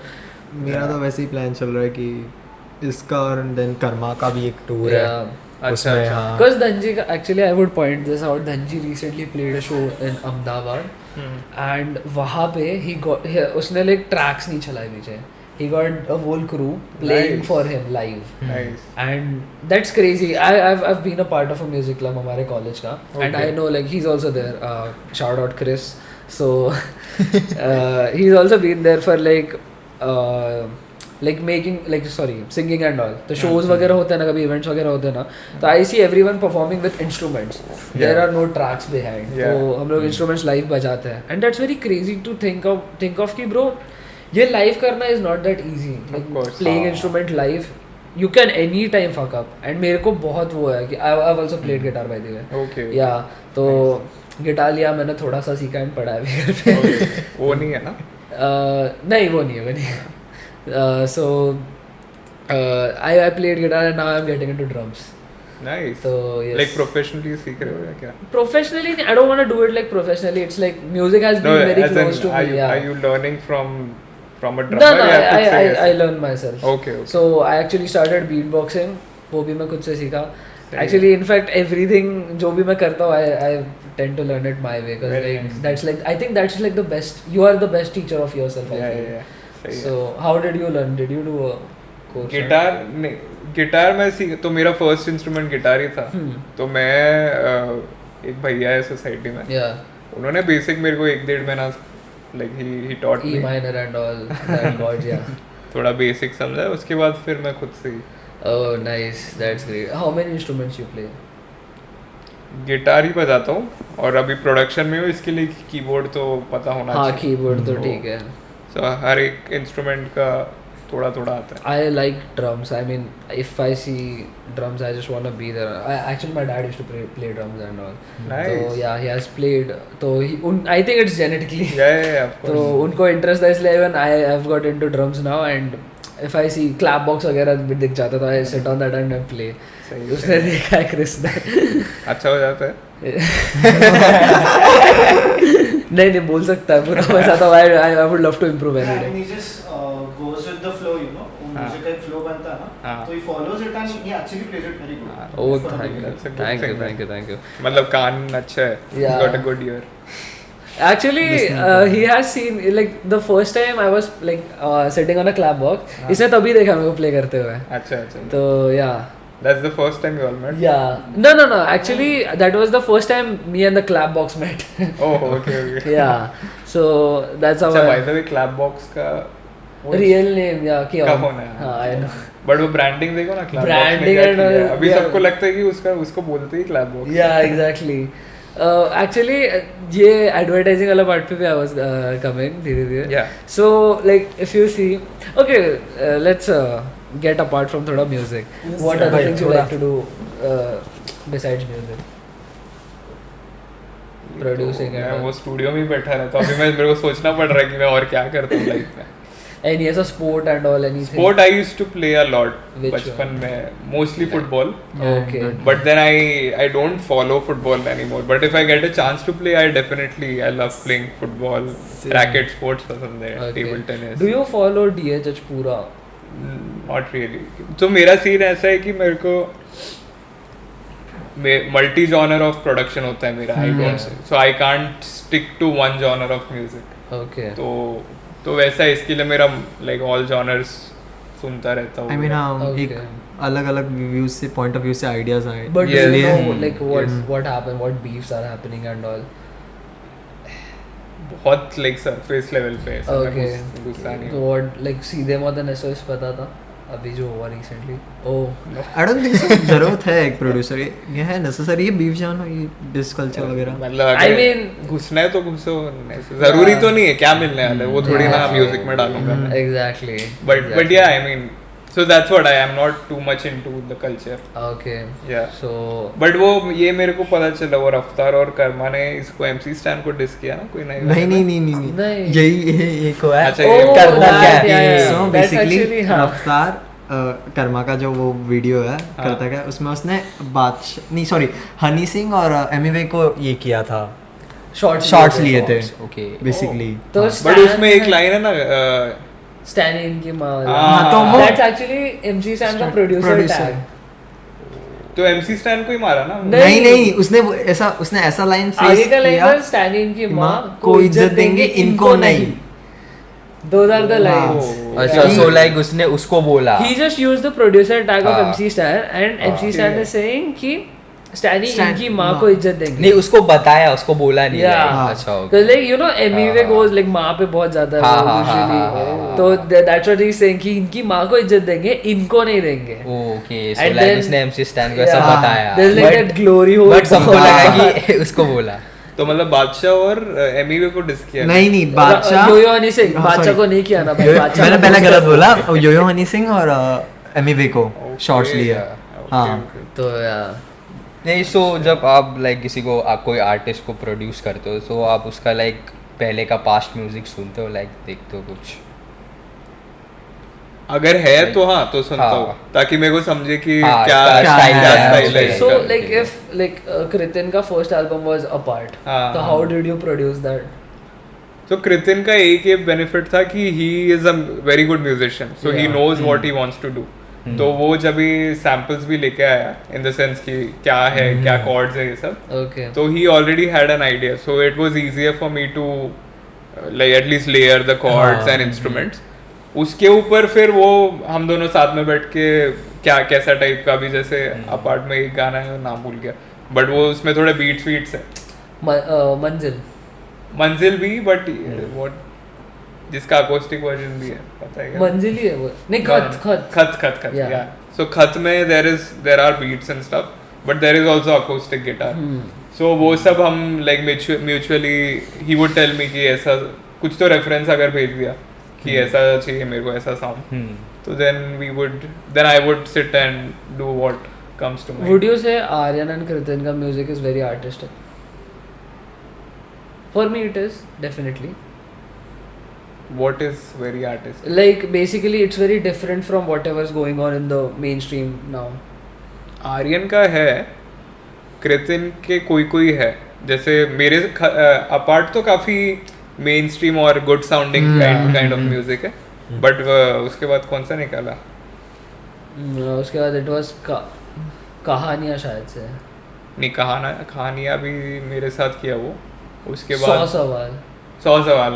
मेरा तो वैसे ही प्लान चल रहा है कि इसका और देन कर्मा का भी एक टूर है. अच्छा. Because Dhanji, actually I would point this out. Dhanji recently played a show in Ahmedabad, and वहाँ पे उसने like tracks नहीं चलाए नीचे. He got a whole crew playing for him live. Nice. And that's crazy. I've been a part of a music club हमारे college का, and I know like he's also there. Shout out Chris. So he's also been there for like making like singing and all. तो shows वगैरह होते हैं ना, कभी events वगैरह होते हैं ना, तो I see everyone performing with instruments. There are no tracks behind. तो हम लोग instruments live बजाते हैं. And that's very crazy to think of कि bro ये live करना is not that easy. Like playing instrument live, you can any time fuck up. And मेरे को बहुत वो है कि I've also played guitar by the way. Okay. Yeah, तो गिटार लिया मैंने, थोड़ा सा सीखा एंड पढ़ा है घर पे. वो नहीं है ना? नहीं वो नहीं है. So I played guitar and now I'm getting into drums. Nice. So yes. Like professionally सीख रहे हो या क्या? Professionally, I don't want to do it like professionally. It's like music has been very close to me. Are you learning from a drummer? No, I learned myself. Okay. So I actually started beatboxing. वो भी मैं खुद से सीखा. Actually, in fact, everything जो भी मैं करता हूँ, I tend to learn it my way. Because I think that's like the best. You are the best teacher of yourself. Yeah. So how did you learn? Did you do a course? Guitar में सीख, तो मेरा first instrument guitar ही था. तो मैं एक भैया है सोसाइटी में, उन्होंने बेसिक मेरे को 1-1.5 महीना like he taught me E minor and all that chords. Yeah. थोड़ा बेसिक समझा, उसके बाद फिर मैं खुद से. Oh nice, that's great. How many instruments you play? Guitar ही बजाता हूँ और अभी प्रोडक्शन में हूँ, इसके लिए कीबोर्ड तो पता होना चाहिए. हाँ कीबोर्ड तो ठीक है. So हर एक इंस्ट्रूमेंट का थोड़ा आता है. I like drums. I mean, if I see drums, I just want to be there. Actually, my dad used to play drums and all. Nice. So yeah, he has played. So I think it's genetically. Yeah, of course. तो उनको interest है, इसलिए even I have got into drums now, and if I see clap box वगैरह भी दिख जाता, तो I sit on that and I play. उसने देखा है क्रिस ने. अच्छा हो जाता है. नहीं बोल सकता है पूरा वैसा. तो I would love to improve every day. He just goes with the flow, you know. Music का flow बनता है ना, तो he follows it and he actually plays it very good. Oh, thank you. मतलब कान अच्छा है. Yeah. Got a good ear. Actually, he has seen like the first time I was like sitting on a clap box. इसने तभी देखा मेरे को play करते हुए. अच्छा. तो yeah. That's the first time you all met? Yeah. No. Actually, that was the first time me and the clap box met. Oh, okay. Yeah. So that's how. अच्छा, by the way, clap box का real name, yeah, Kahoon है. हाँ, I know. But वो branding देखो ना, clap Branding and all, अभी yeah. सबको लगता है कि उसको बोलते ही clap box. Yeah, exactly. Actually, ये advertising वाला part पे भी I was coming धीरे-धीरे. Yeah. So like if you see, okay, let's get apart from थोड़ा music. What other things you like to do besides music? Producing मैं and वो studio में ही बैठा रहता हूँ. अभी मेरे को सोचना पड़ रहा है कि मैं और क्या करता हूँ लाइफ में. any as a sport and all anything. Sport I used to play a lot. Which बचपन में mostly football. Okay. But then I don't follow football anymore. But if I get a chance to play, I love playing football. Racket sports पसंद है. Okay. Table tennis. Do you follow DHH पूरा? Not really. तो मेरा scene ऐसा है कि मेरे को मल्टी जॉनर ऑफ प्रोडक्शन होता है मेरा. I don't so I can't stick to one genre of music. Okay. तो वैसा है, इसके लिए मेरा लाइक ऑल जॉनर्स सुनता रहता हूँ. I mean हाँ Okay. एक अलग-अलग व्यूज से पॉइंट ऑफ व्यू से आइडियाज आए. But Yes. do you know Mm. like what happened, what beefs are happening and all? बहुत लाइक सरफेस लेवल पे है. Okay. गुस्सा नहीं. So what like सीधे मदन SOS पता था अभी जो हुआ recently? Oh. I don't think so जरूरत है एक प्रोड्यूसर. ये है नेसेसरी है बीफ जानो, ये डिस कल्चर वगैरह. मतलब I अगर mean- घुसना है तो घुसो. जरूरी तो नहीं है, क्या मिलने वाला है वो थोड़ी ना Yeah. म्यूजिक में डालूंगा मैं. Exactly. But yeah, I mean, so that's what I am not too much into the culture. Okay. Yeah. So but वो ये मेरे को पता चला, वो रफ्तार और कर्मा ने इसको MC स्टैन को डिस किया ना कोई नहीं. नहीं यही एक है. अच्छा, Oh, ये करना that, क्या है. yeah, yeah. So That's basically actually, हाँ. रफ्तार कर्मा का जो वो वीडियो है करता क्या, उसमें उसने हनी सिंह और एमिवे को ये किया था, शॉर्ट्स लिए थे Okay. बेसिकली. तो बट उसमें एक लाइन है ना Stan इनकी माँ. हाँ, तो वो- That's actually MC Stan का producer tag. तो MC स्टैन को ही मारा ना. नहीं उसने ऐसा लाइन आगे फ्रेज का लाइन किया, था स्टैन इनकी माँ को इज्जत देंगे इनको नहीं. Those are the हाँ. lines. अच्छा, so like उसने उसको बोला. He just used the producer tag of हाँ. MC Stan and MC Stan is saying कि Stan Stan- इनकी माँ माँ. को इज्जत देंगे. नहीं, उसको बताया, उसको बोला नहीं. Yeah. like, अच्छा okay. Because like you know MV हाँ. goes like माँ पे बहुत ज्यादा है हाँ, वो हाँ, हाँ, usually. हाँ. तो that's what he's saying कि इनकी माँ को इज्जत देंगे इनको नहीं देंगे. Okay, so And like then- उसने MC Stan को ऐसा Yeah. बताया. There's like that glory hole. But सबको लगा कि उसको बोला. तो मतलब बादशाह और एमिवे को डिस किया. नहीं बादशाह योयो हनी सिंह हाँ, बादशाह sorry. को नहीं किया ना भाई. बादशाह मैंने को पहले post गलत कर- बोला. योयो हनी सिंह और एमिवे को शॉर्ट्स लिए. हाँ. तो यार नहीं, सो जब आप लाइक किसी को आप कोई आर्टिस्ट को प्रोड्यूस करते हो, तो आप उसका लाइक पहले का पास्ट म्यूजिक सुनते हो, लाइक देखते हो कुछ? अगर है तो हाँ तो सुनता हाँ. हूँ ताकि मेरे को समझे कि हाँ, क्या इसका style क्या है, स्टाइल है. उसका. so इसका. like if like Kritin का first album was Apart. हाँ, तो हाँ. how did you produce that? तो कृतिन का एक ये बेनिफिट था कि he is a very good musician, so he Yeah. Knows what he wants to do. तो वो जब भी सैम्पल्स भी लेके आया इन द सेंस कि क्या है क्या कॉर्ड्स है ये सब, Okay. तो he already had an idea, so it was easier for me to like at least layer the chords and instruments. उसके ऊपर फिर वो हम दोनों साथ में बैठ के क्या कैसा टाइप का भी, जैसे अपार्ट में एक गाना है नाम भूल गया, बट वो उसमें थोड़े बीट्स वीट्स है. मंजिल भी, बट व्हाट जिसका अकोस्टिक वर्जन भी है पता है क्या? मंजिल ही है वो. नहीं खत खत Yeah. या सो खत में there are beats and stuff, but there is also acoustic guitar. So वो सब हम like mutually he would tell me कि ऐसा कुछ तो रेफरेंस अगर भेज दिया कि ऐसा चाहिए मेरे को ऐसा साउंड, तो then I would sit and do what comes to mind. Would you say Aryan and Kritin ka music is very artistic? For me it is, definitely. What is very artistic? Like basically it's very different from whatever is going on in the mainstream now. Aryan का है, कृतिन के कोई है, जैसे मेरे apart तो काफी main stream और good sounding kind of music है, बट उसके बाद कौन सा निकाला? उसके बाद it was कहानियाँ शायद से. नहीं, कहानियाँ भी मेरे साथ किया वो. उसके 100 बाद सवाल. 100 सवाल,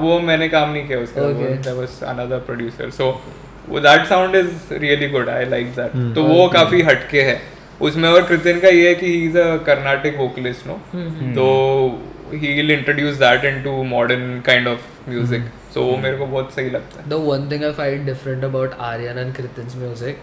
वो मैंने काम नहीं किया उसका. Okay. There was another producer, so that sound is really good. I like that. तो वो Okay. काफी हटके है उसमें. और कृतिन का ये है कि he is a Carnatic vocalist, no? तो he'll introduce that into modern kind of music. So वो मेरे को बहुत सही लगता है. The one thing I find different about Aryan and Kritin's music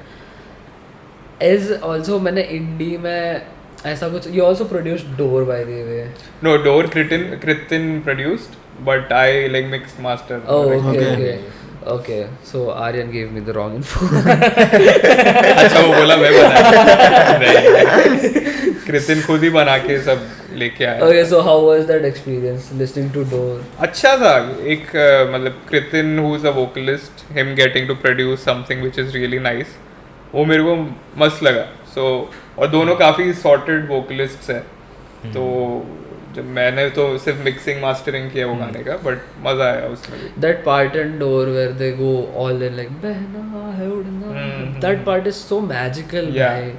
is also मैंने indie में ऐसा कुछ you also produced Door by the way. No, Door Kritin produced, but I like mixed master. Oh, okay. So Aryan gave me the wrong info. अच्छा वो बोला मैं बना. कृतिन खुद ही बना के सब लेके आया. Okay, so how was that experience listening to Door? अच्छा था. एक मतलब कृतिन who is a vocalist, him getting to produce something which is really nice, वो मेरे को मस्त लगा. So और दोनों काफी sorted vocalists हैं. तो जब मैंने तो सिर्फ मिक्सिंग मास्टरिंग किया वो गाने का, बट मजा आया उसमें भी. That part in Door where they go all in like बहना है उड़ना, that part is so magical. Yeah.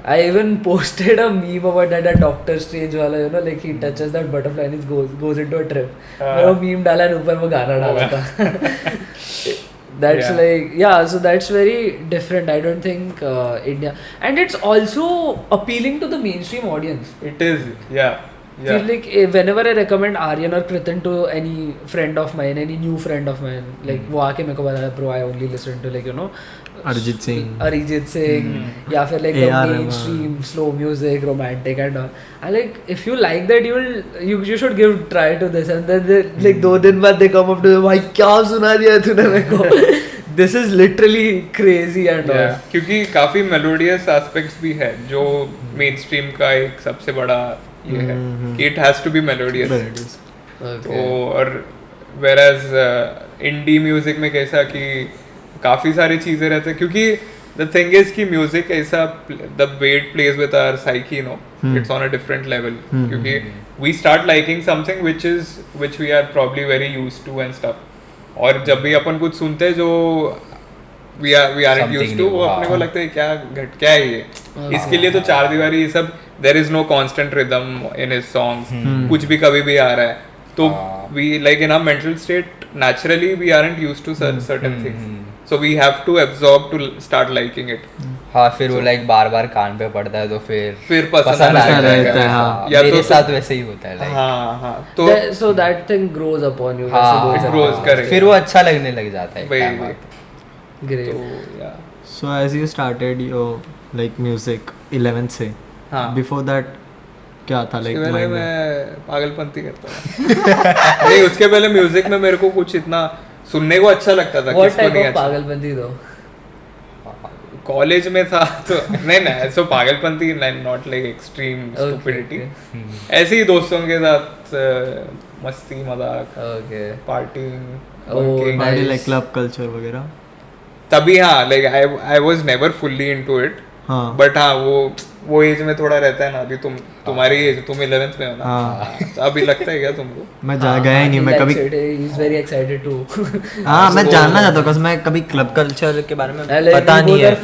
I even posted a meme about that Doctor Strange वाला, you know, like he touches that butterfly and he goes into a trip. मैंने वो meme डाला और ऊपर वो गाना डाला था. That's so that's very different. I don't think India, and it's also appealing to the mainstream audience. It is, yeah. Feel like whenever I recommend Aryan or Kritin to any friend of mine, any new friend of mine, like वो आके मेरे को बताया, bro, I only listen to like, you know, Arijit Singh या फिर like the mainstream slow music, romantic and all. I like, if you like that, you should give try to this, and then they, like 2 दिन बाद they come up to भाई क्या सुना दिया तूने मेरे को. This is literally crazy and all. क्योंकि काफी melodious aspects भी है जो mainstream का एक सबसे बड़ा ये है कि it has to be melodious. तो और whereas indie music में कैसा कि काफी सारी चीजें रहते हैं, क्योंकि the thing is कि music ऐसा the way it plays with our psyche, you know, it's on a different level. क्योंकि we start liking something which we are probably very used to and stuff. और जब भी अपन कुछ सुनते हैं जो we aren't used to, वो अपने को लगता है क्या है ये. इसके लिए तो चार दीवारी ये सब, there is no constant rhythm in his songs. कुछ भी कभी भी आ रहा है. तो we like in our mental state naturally we aren't used to certain things. So we have to absorb to start liking it. हाँ, फिर वो लाइक बार कान पे पड़ता है तो फिर पसंद आ जाता है. हाँ, मेरे साथ वैसे ही होता है. हाँ. तो so that thing grows upon you. it grows करेगा. फिर वो अच्छा लगने लग जाता है. वही. Great. So as you started your like music 11th से, before that क्या था like पहले मैं पागलपंती करता था. नहीं, उसके पहले म्यूजिक में मेरे को कुछ इतना सुनने को अच्छा लगता था. What type of पागलपंती though? College में था तो नहीं सो पागलपंती नॉट लाइक एक्सट्रीम स्टूपिडिटी. ऐसे ही दोस्तों के साथ मस्ती मजाक, पार्टिंग, लाइक क्लब कल्चर वगैरह. तभी हाँ, like I was never fully into it. But हाँ वो एज में थोड़ा रहता है ना. अभी तुम्हारी एज, तुम 11th में हो ना, तो अभी लगता है क्या तुमको? मैं गया ही नहीं. मैं कभी he's very excited too. हाँ, मैं जानना चाहता हूँ because मैं कभी क्लब कल्चर के बारे में पता नहीं है.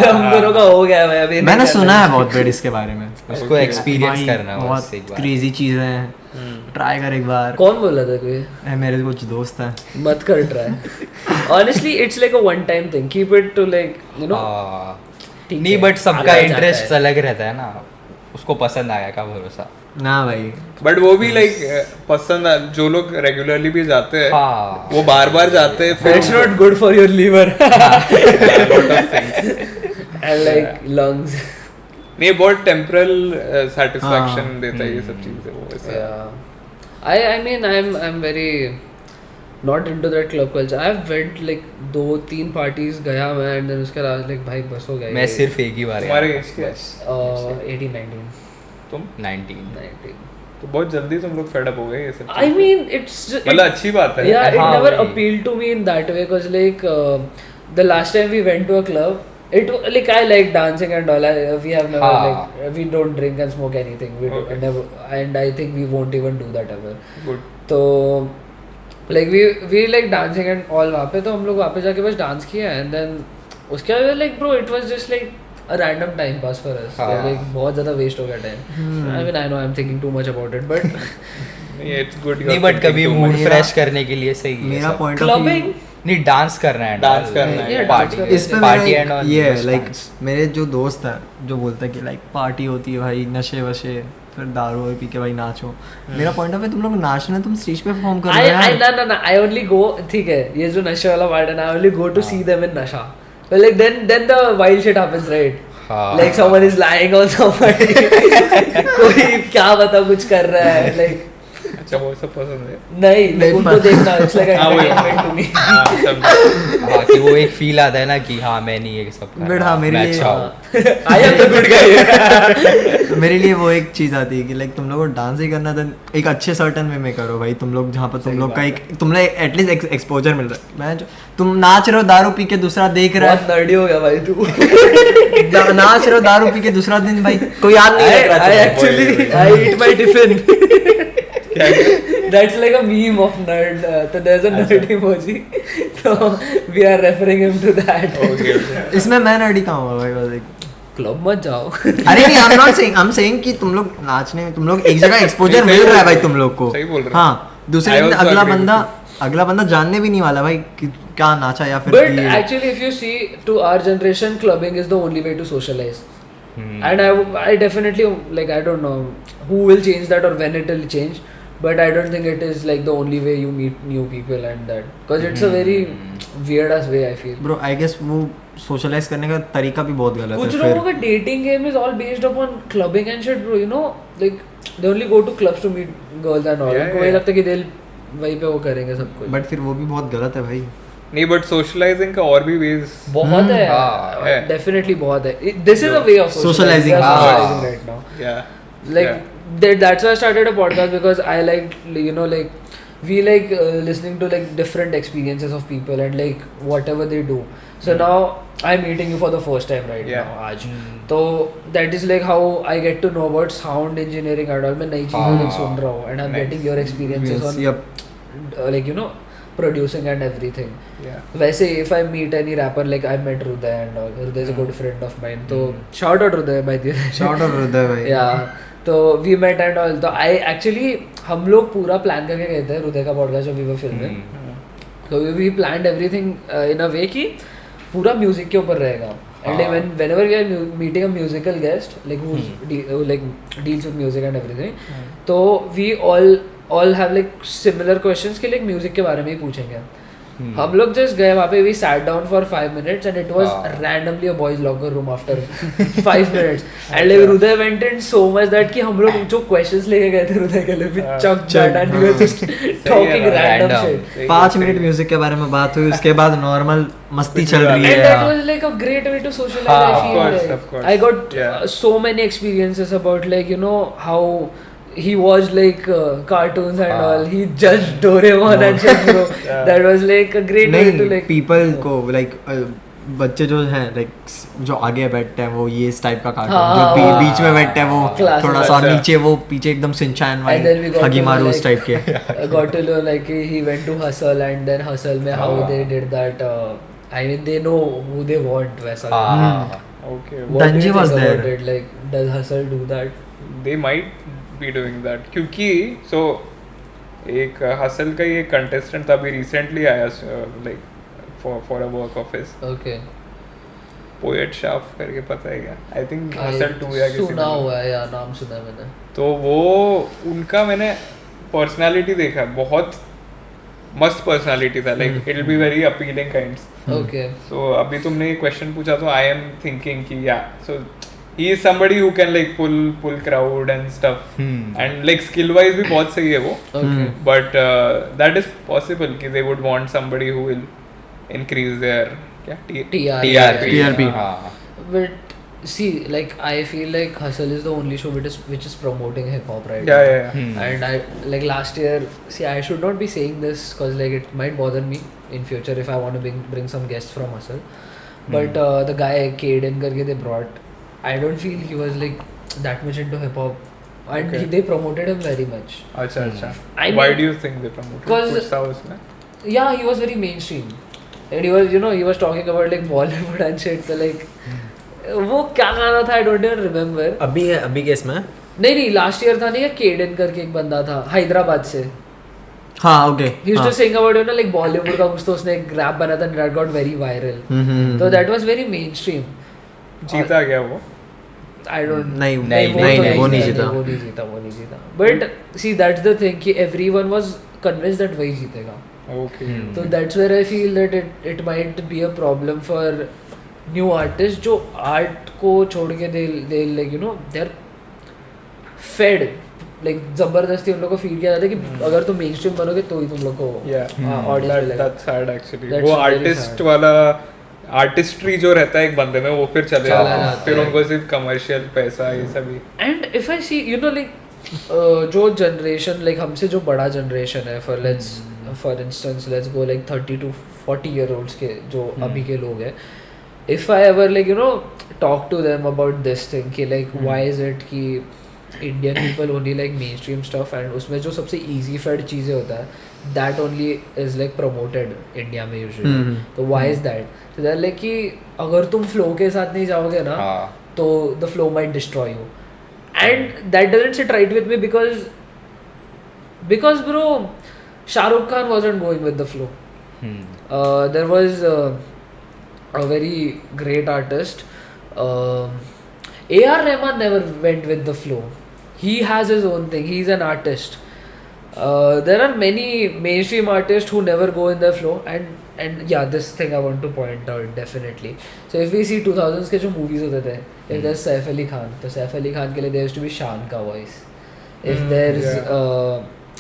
हम दोनों का हो गया है अभी. मैंने सुना है बहुत बेड इसके बारे में. उसको एक्सपीरियंस करना है. बहुत क्रेजी चीजें हैं. ट्राई कर एक बार. कौन बोला था कोई? मेरे कुछ दोस्त हैं. मत कर try. Honestly, it's like a one time thing. Keep it to like, you know. नहीं, बट सबका इंटरेस्ट अलग रहता है ना. उसको पसंद आया का भरोसा ना भाई. बट वो भी लाइक पसंद, जो लोग रेगुलरली भी जाते हैं वो बार जाते हैं. It's not good for your liver and like lungs. नहीं, बहुत टेम्परल सेटिस्फैक्शन देता है ये सब चीजें वो ऐसा. I mean I'm very not into that club culture. I've went like 2-3 parties गया मैं, and then उसके बाद like भाई बस हो गया. मैं सिर्फ एक ही बार. तुम्हारे एज क्या है? 18-19. तुम 19. तो बहुत जल्दी तुम लोग फेड अप हो गए ये सब. I mean it's मतलब अच्छी बात है. Yeah, it never appealed to me in that way because like the last time we went to a club, it like I like dancing and all. We have never like we don't drink and smoke anything. We never, and I think we won't even do that ever. Good. तो like we like dancing and all वहाँ पे. तो हम लोग वहाँ पे जाके बस डांस किया and then उसके बाद like bro it was just like a random time pass for us. Like बहुत ज़्यादा waste हो गया time. I mean I know I'm thinking too much about it but it's good. नहीं, but कभी mood fresh करने के लिए सही है. मेरा point clubbing नहीं डांस करना है Dance करना है, पार्टी इस पे पार्टी मेरा एंड ऑल ये है लाइक मेरे जो दोस्त है जो बोलता है कि लाइक पार्टी होती है भाई नशे वशे फिर दारू वारू पी के भाई नाचो मेरा पॉइंट ऑफ व्यू तुम लोग नाचना है तुम स्टेज पे परफॉर्म कर रहे हो यार ना आई ओनली गो ठीक है ये जो नशे वाला पार्ट है ना I only go to see them in नशा but like then the wild shit happens right like someone is lying on somebody कोई क्या बता कुछ कर रहा है like अच्छा वो सब पसंद है नहीं उनको देखना it's like entertainment to me हाँ कि वो एक फील आता है ना कि हाँ मैं नहीं ये सब कर But रहा, हाँ, मेरे मैं लिए- अच्छा हूँ। I am the good guy मेरे लिए वो एक चीज आती है कि लाइक तुम लोग को डांस ही करना था एक अच्छे सर्टन वे में करो भाई तुम लोग जहाँ पर तुम लोग का एक तुमने एटलीस्ट एक्सपोजर मिल रहा है मैं जो तुम नाच रहे हो दारू पी के दूसरा देख रहा बहुत नर्डी हो गया भाई तू है नाच रहे हो दारू पी के दूसरा दिन भाई कोई याद नहीं रख रहा I तुम्हें। actually I eat my tiffin that's like a meme of nerd so there's a nerd emoji so we are referring him to that okay इसमें मैं नर्डी कहाँ हुआ भाई बस एक क्लब मत जाओ अरे नहीं आई am not saying I am saying कि तुम लोग नाचने में तुम लोग एक जगह एक्सपोजर मिल रहा है भाई तुम लोग को सही बोल रहे हो। हाँ दूसरे I दिन also अगला बंदा जानने भी नहीं वाला भाई कि क्या नाचा या फिर but कि- actually if you see to our generation clubbing is the only way to socialize and I definitely like I don't know who will change that or when it will change but I don't think it is like the only way you meet new people and that because it's a very weird ass way I feel bro I guess वो socialize करने का तरीका भी बहुत गलत कुछ है लोगों फिर का dating game is all based upon clubbing and shit bro you know like they only go to clubs to meet girls and all Yeah, उनको वही yeah. लगता है कि they'll वहीं पे वो करेंगे सब कुछ बट फिर वो भी बहुत गलत है भाई नहीं बट सोशलाइजिंग का और भी वेज बहुत है हाँ, है। डेफिनेटली बहुत है this is a way of Socializing, we are हाँ. socializing right now या like that's why I started a podcast because I like you know like we like listening to like different experiences of people and like whatever they do so now I'm meeting you for the first time right Yeah. now आज तो that is like how I get to know about sound engineering and all मैं नई चीज़ें like सुन रहा हूँ and I'm Nice. getting your experiences Yes, on yep. like you know producing and everything या वैसे if I meet any rapper like I met Hruday and all Hruday is a good friend of mine तो shout out Hruday by the way short of हृदय भाई yeah तो we met and all तो I actually हम लोग पूरा plan करके गए थे हृदय का पॉडकास्ट जब वी वर फिल्मिंग तो वी प्लान्ड एवरीथिंग इन अ वे कि पूरा म्यूजिक के ऊपर रहेगा and whenever we are meeting a musical guest like who's like deals with music and everything तो we all have like similar questions कि like music के बारे में ही पूछेंगे हम लोग जस्ट गए वहाँ पे we sat down for 5 minutes and it was randomly a boys locker room after 5 minutes and like Hruday went in so much that कि हम लोग जो questions लेके गए थे Hruday के लिए we chucked that and we were just talking ना, random random. shit 5 minute music के बारे में बात हुई उसके बाद नॉर्मल मस्ती चल रही and that है was like a great way to socialize I of feel course, like of course. I got Yeah. so many experiences about like you know how he watched like cartoons and all he judged Doraemon and shit bro that was like a great way to नहीं like people को like बच्चे जो हैं like जो आगे बैठते हैं वो ये इस टाइप का कार्टून हाँ, जो हाँ, बीच में बैठते हैं वो Classic. थोड़ा सा अच्छा. नीचे वो पीछे एकदम सिंचान and then we got हगी to know, मारू उस like, टाइप के got to know like he went to Hustle and then Hustle में how they did that I mean they know who they want वैसा हाँ okay What do Danji you think was about there. it? Like does Hustle do that they might be doing that क्योंकि सो एक hustle का ये contestant था अभी recently आया like for a work office okay poet shaft करके पता है क्या आई थिंक हसल 2 या किसी सुना में। हुआ है या नाम सुना है मैंने तो वो उनका मैंने पर्सनालिटी देखा बहुत मस्त पर्सनालिटी था like it will be very appealing kinds okay सो अभी तुमने ये क्वेश्चन पूछा तो आई एम थिंकिंग कि yeah so he is somebody who can like pull crowd and stuff and like skill wise भी बहुत सही है वो okay but that is possible कि they would want somebody who will increase their क्या TRP. हाँ but see like I feel like Hustle is the only show which is promoting hip hop right Yeah, now. yeah, yeah. And I like last year see I should not be saying this because like it might bother me in future if I want to bring some guests from Hustle but the guy Kaden karke they brought I don't feel he was like that much into hip hop and Okay. they promoted him very much अच्छा अच्छा I why mean- do you think they promoted Because- कुछ था उसमें yeah he was very mainstream and he was you know he was talking about like Bollywood and shit so like वो क्या गाना था I don't even remember अभी है अभी के इसमें नहीं लास्ट ईयर था नहीं या केडन करके एक बंदा था हैदराबाद से हाँ okay He used to sing about, you know, like Bollywood का कुछ तो उसने एक rap बना था that got very viral. So that was very mainstream. जीता गया वो? I don't. नहीं वो नहीं जीता. वो नहीं जीता. But see, that's the thing कि everyone was convinced that वही जीतेगा. Okay. So that's where I feel that it might be a problem for new artists जो art को छोड़ के they'll like, you know, they're fed. Like जबरदस्ती उन लोगों को फीड किया जाता है कि अगर तुम मेन स्ट्रीम बनोगे तो ही तुम लोग को ऑडियंस मिलेगा. That's sad actually. That's वो very आर्टिस्ट sad. वाला आर्टिस्ट्री जो रहता है एक बंदे में वो फिर चले जाता है. फिर उनको सिर्फ कमर्शियल पैसा ये सभी. And if I see, you know, like जो जनरेशन like हमसे जो बड़ा जनरेशन है for instance let's go like 30 to 40 year olds के जो अभी के लोग हैं, if I ever like, you know, talk to them about this thing कि like why is it कि Indian people only like mainstream stuff and उसमें जो सबसे easy fed चीज़ें होता है that only is like promoted India में usually. तो why is that? So they're like कि अगर तुम flow के साथ नहीं जाओगे ना तो the flow might destroy you. And that doesn't sit right with me because bro, Shah Rukh Khan wasn't going with the flow. There was a very great artist. A.R. Rahman never went with the flow. He has his own thing. He's an artist. There are many mainstream artists who never go in the flow, and yeah, this thing I want to point out definitely. So if we see 2000s के जो movies होते थे, if there's Saif Ali Khan, तो Saif Ali Khan के लिए there used to be Shaan का voice.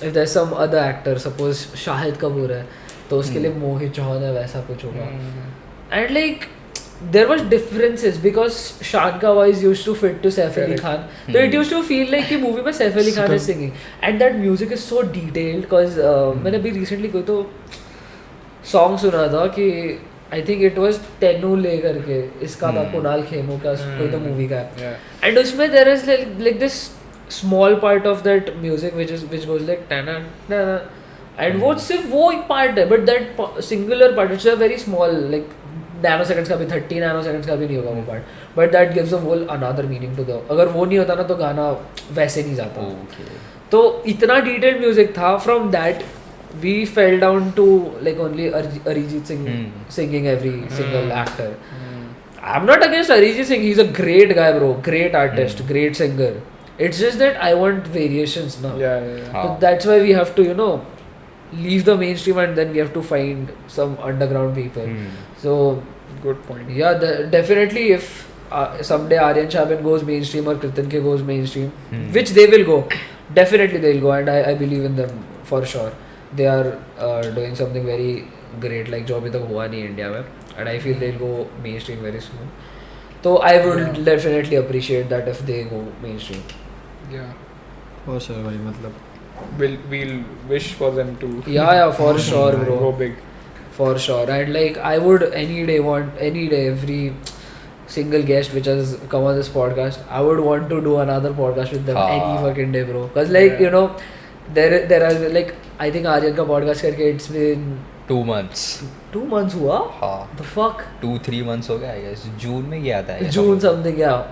If there's some other actor, suppose Shahid Kapoor है, तो उसके लिए मोहित चौहान है, वैसा कुछ होगा. And like there was differences because Shaan ka voice used to fit to Saif Ali Khan. So it used to feel like कि movie में Saif Ali Khan is singing, and that music is so detailed because मैंने अभी recently कोई तो song सुना था कि I think it was तेनू ले करके इसका था कुणाल खेमू का कोई तो movie का है, and उसमें there is like this small part of that music which goes like tana tana, and वो सिर्फ वो एक part है, but that singular part it's a very small like nanoseconds का भी 30 nanoseconds का भी नहीं होगा वो part, but that gives a whole another meaning to the. अगर वो नहीं होता ना तो गाना वैसे नहीं जाता. तो इतना detailed music था. From that we fell down to like only Arijit Singh singing every single actor. I'm not against Arijit Singh. He's a great guy, bro. Great artist, great singer. It's just that I want variations now. So that's why we have to, you know, leave the mainstream and then we have to find some underground people. So good point. Yeah, definitely if someday Aryan Shaban goes mainstream or Kirtan K goes mainstream, which they will go, definitely they'll go, and I believe in them for sure. They are doing something very great like जो अभी तक हुआ नहीं India में, and I feel they'll go mainstream very soon. So I would definitely appreciate that if they go mainstream. Yeah. For sure भाई, मतलब We'll wish for them to. Yeah, for sure, bro. Go big. For sure, and like I would any day every single guest which has come on this podcast, I would want to do another podcast with them any fucking day, bro. Because like you know, there are like I think Aryan का podcast करके it's been 2 months. 2 months हुआ? हाँ. The fuck? 2-3 months हो गया I guess. जून में गया था. June something, yeah.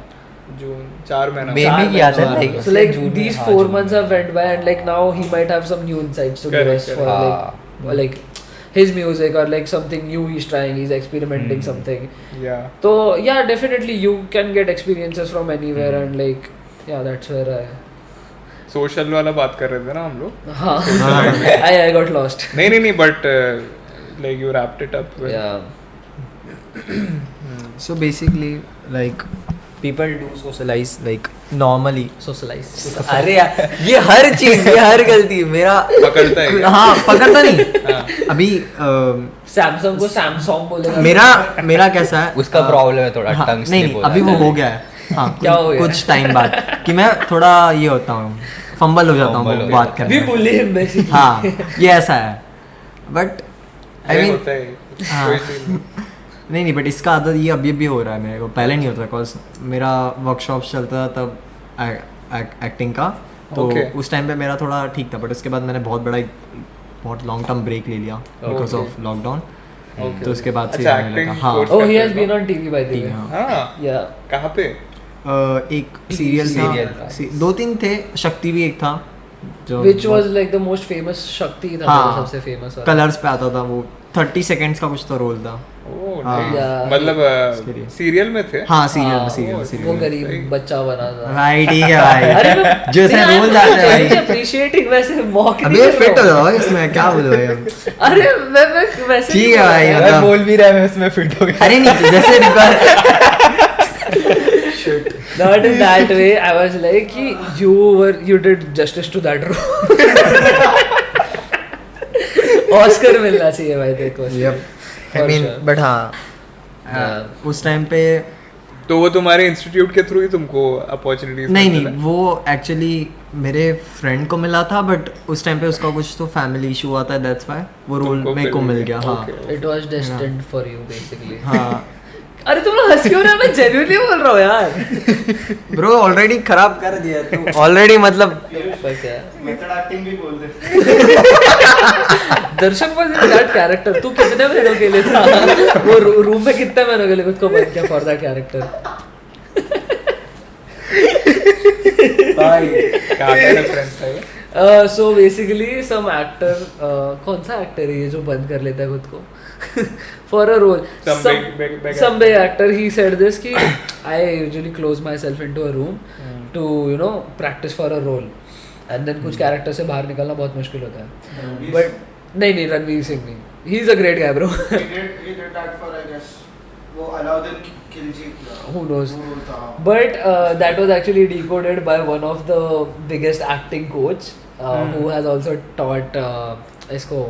June 4 महीना. May में गया था like. So like these 4 months have went by, and like now he might have some new insights to give us for like his music or like something new he's trying, he's experimenting something. Yeah. So yeah, definitely you can get experiences from anywhere, and like yeah, that's where Social वाला बात कर रहे थे ना हम लोग. हाँ. I got lost. नहीं but like you wrapped it up. Yeah. So basically like people do socialize like normally. Socialize. अरे यार ये हर गलती मेरा पकड़ता है. हाँ पकड़ता नहीं. अभी Samsung को Samsung बोलेगा. मेरा कैसा है, उसका प्रॉब्लम है थोड़ा टंग स्लिप नहीं अभी वो हो गया है. हाँ क्या हो गया? कुछ टाइम बाद कि मैं थोड़ा ये होता हूँ, फंबल हो जाता हूँ बात करने We में. bully him basically. हाँ ये ऐसा है, बट आई मीन होता है. हाँ. कोई सीन नहीं बट इसका आदत ये अभी हो रहा है मेरे को, पहले नहीं होता. बिकॉज मेरा वर्कशॉप चलता था तब एक्टिंग का, तो उस टाइम पे मेरा थोड़ा ठीक था. बट उसके बाद मैंने बहुत लॉन्ग टर्म ब्रेक ले लिया बिकॉज ऑफ लॉकडाउन. तो उसके बाद से आने लगा. हाँ. Oh, he has been on TV by the way. हाँ. Yeah. कहाँ पे? एक सीरियल था, 2-3 थे. शक्ति भी एक था. Which was like the most famous शक्ति था, हाँ, सबसे famous वाला. कलर्स पे आता था वो 30 सेकंड्स का कुछ तो रोल था. मतलब सीरियल में थे. हाँ सीरियल वो गरीब बच्चा बना था. भाई ठीक है भाई. अरे जो ऐसे रोल जाते हैं भाई. अप्रिशिएटिंग वैसे मॉक नहीं. अबे फिट हो जाओ इसमें, क्या बोल भाई हम. अरे मैं वैसे ठीक है भाई. मैं बोल भी रहा है मैं उसमें फिट हो गया. अरे नहीं जैसे not in that way. I was like कि you did justice to that role. Oscar मिलना चाहिए भाई देखो. I mean but हाँ उस टाइम पे तो वो तुम्हारे इंस्टीट्यूट के थ्रू ही तुमको अपॉर्चुनिटीज नहीं वो एक्चुअली मेरे फ्रेंड को मिला था, बट उस टाइम पे उसका कुछ तो फैमिली इशू हुआ था, दैट्स व्हाई वो रोल मेरे को मिल गया. हाँ It was destined for you basically. हाँ अरे तुम लोग हंस क्यों रहे हो? मैं जेन्युइनली बोल रहा हूँ यार. ब्रो ऑलरेडी खराब कर दिया तू ऑलरेडी. मतलब मेथड एक्टिंग भी बोल दे. दर्शक was in that character. तू कितने महीनों के लिए था वो रूम में, कितने महीनों के लिए खुद को बंद किया फॉर दैट कैरेक्टर? क्या रेफरेंस था ये? So basically some actor, कौन सा एक्टर है ये जो बंद कर लेता है खुद को for a role? Some big actor. He said this कि I usually close myself into a room to practice for a role, and then कुछ character से बाहर निकलना बहुत मुश्किल होता है. But नहीं रणवीर सिंह नहीं. He is a great guy bro. He did that for I guess वो Alauddin Khilji. Who knows? But that was actually decoded by one of the biggest acting coach who has also taught इसको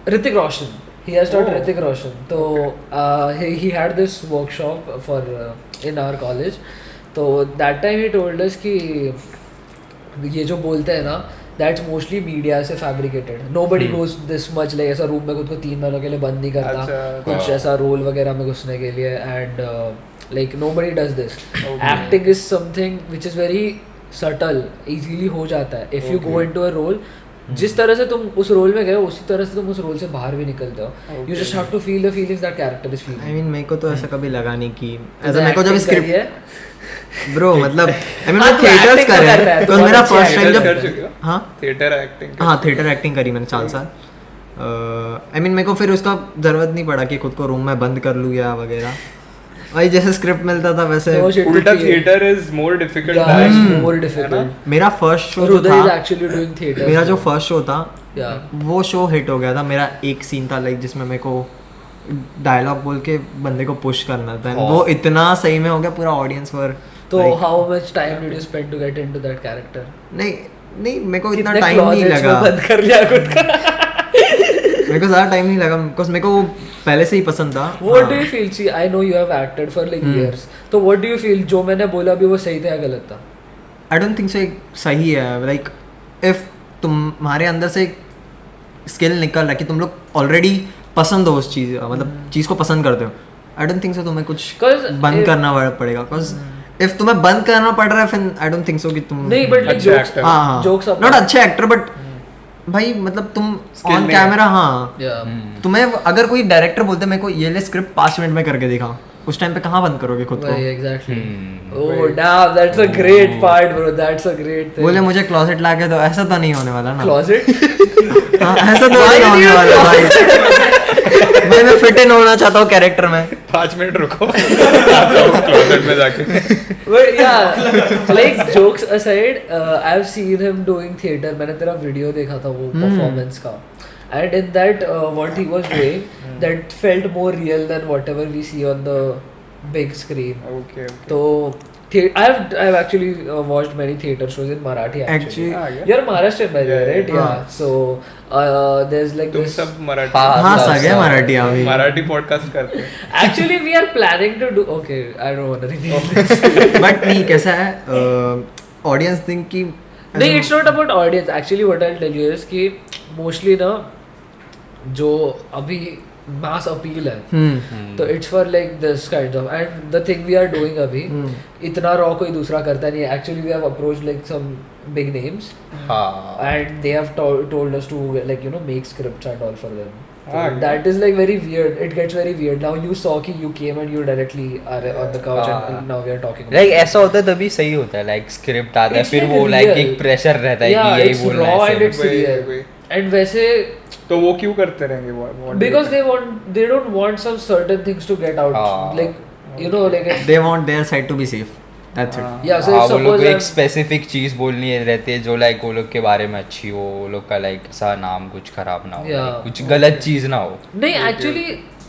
Hrithik Roshan. He has taught Hrithik Roshan. So he had this workshop for in our college. So that time he told us कि ये जो बोलते हैं ना, that's mostly media से fabricated. Nobody goes this much like ऐसा room में खुद को 3 महीनों के लिए बंद नहीं करता. कुछ ऐसा रोल वगैरह में घुसने के लिए, and like nobody does this. Acting is something which is very subtle, easily हो जाता है. If you go into a role, जिस तरह से तुम उस रोल में गए उसी तरह से तुम उस रोल से बाहर भी निकलते हो. You just have to feel the feelings that character is feeling. I mean मेरे को तो ऐसा कभी लगा नहीं कि ऐसा. मेरे को जब स्क्रिप्ट है ब्रो मतलब I mean मैं थिएटर्स कर रहा है तो मेरा फर्स्ट टाइम जब हाँ थिएटर एक्टिंग करी मैंने 4 साल. I mean मेरे को फिर उसका जरूरत नहीं पड़ा कि खुद को रूम में बंद कर लूँ या वगैरह. भाई जैसे स्क्रिप्ट मिलता था वैसे. उल्टा theatre is more difficult. More difficult. मेरा फर्स्ट शो जो था एक्चुअली डूइंग थिएटर. मेरा जो फर्स्ट शो था वो शो हिट हो गया था. मेरा एक सीन था लाइक जिसमें मेरे को डायलॉग बोल के बंदे को पुश करना था. वो इतना सही में हो गया पूरा ऑडियंस पर. तो how much time did you spend to get into that character? नहीं मेरे को इतना टाइम नहीं लगा. बंद कर लिया खुद का. मेरे को ज़्यादा टाइम नहीं लगा बिकॉज मेरे को वो पहले से ही पसंद था. What do you feel? See, I know you have acted for like years. तो what do you feel? जो मैंने बोला अभी वो सही था या गलत था? I don't think so. सही है. Like if तुम्हारे अंदर से स्किल निकल रहा है कि तुम लोग ऑलरेडी पसंद हो उस चीज़, मतलब चीज़ को पसंद करते हो, I don't think so तुम्हें कुछ बंद करना पड़ेगा. Because if तुम्हें बंद करना पड़ रहा है फिर I don't think so कि तुम नहीं but like jokes not अच्छे एक्टर बट भाई मतलब तुम ऑन कैमरा तुम्हें अगर कोई डायरेक्टर बोलते मेरे को ये ले स्क्रिप्ट 5 मिनट में करके दिखा, उस टाइम पे कहाँ बंद करोगे खुद को? Exactly. Oh damn, that's a great part bro. That's a great thing. बोले मुझे क्लोजेट लाके तो ऐसा तो नहीं होने वाला ना. क्लोजेट? ऐसा तो नहीं होने वाला भाई. भाई मैं फिट इन होना चाहता हूँ कैरेक्टर में. 5 मिनट रुको क्लोजेट में जाके. But yeah, like jokes aside, I've seen him doing theater. मैंने तेरा वीडियो देखा था वो परफॉर्मेंस का, and in that what he was doing that felt more real than whatever we see on the big screen. Okay. So I've actually watched many theater shows in Marathi actually. You're Maharashtrian by the way, right? Yeah. So there's like तुम this. सब मराठी. हाँ सगे मराठी अभी. Marathi podcast करते हैं. Actually we are planning to do. Okay, I don't want to reveal this. But नहीं कैसा है ऑडियंस थिंक कि नहीं, it's not about audience. Actually what I'll tell you is कि mostly ना जो अभी mass appeal है तो it's for like this kind of, and the thing we are doing अभी इतना raw कोई दूसरा करता नहीं है. Actually we have approached like some big names and they have told us to like make scripts and all for them. That is like very weird. It gets very weird. Now you saw कि you came and you directly are on the couch and now we are talking. Like ऐसा होता है तभी सही होता है. Like script आता है It's फिर like वो real. like एक pressure रहता है कि यही it's बोलना raw है. and it's वही, real. वही. And वैसे तो वो क्यों करते रहेंगे? What do you because think? they don't want some certain things to get out. Like you know like if, They want their side to be safe. That's it. yeah. So if वो लोग suppose को एक I'm- specific चीज बोलनी रहती है जो like वो लोग के बारे में अच्छी हो, वो लोग का लाइक ऐसा नाम कुछ खराब ना हो, Yeah. like, कुछ गलत चीज ना हो. No, actually,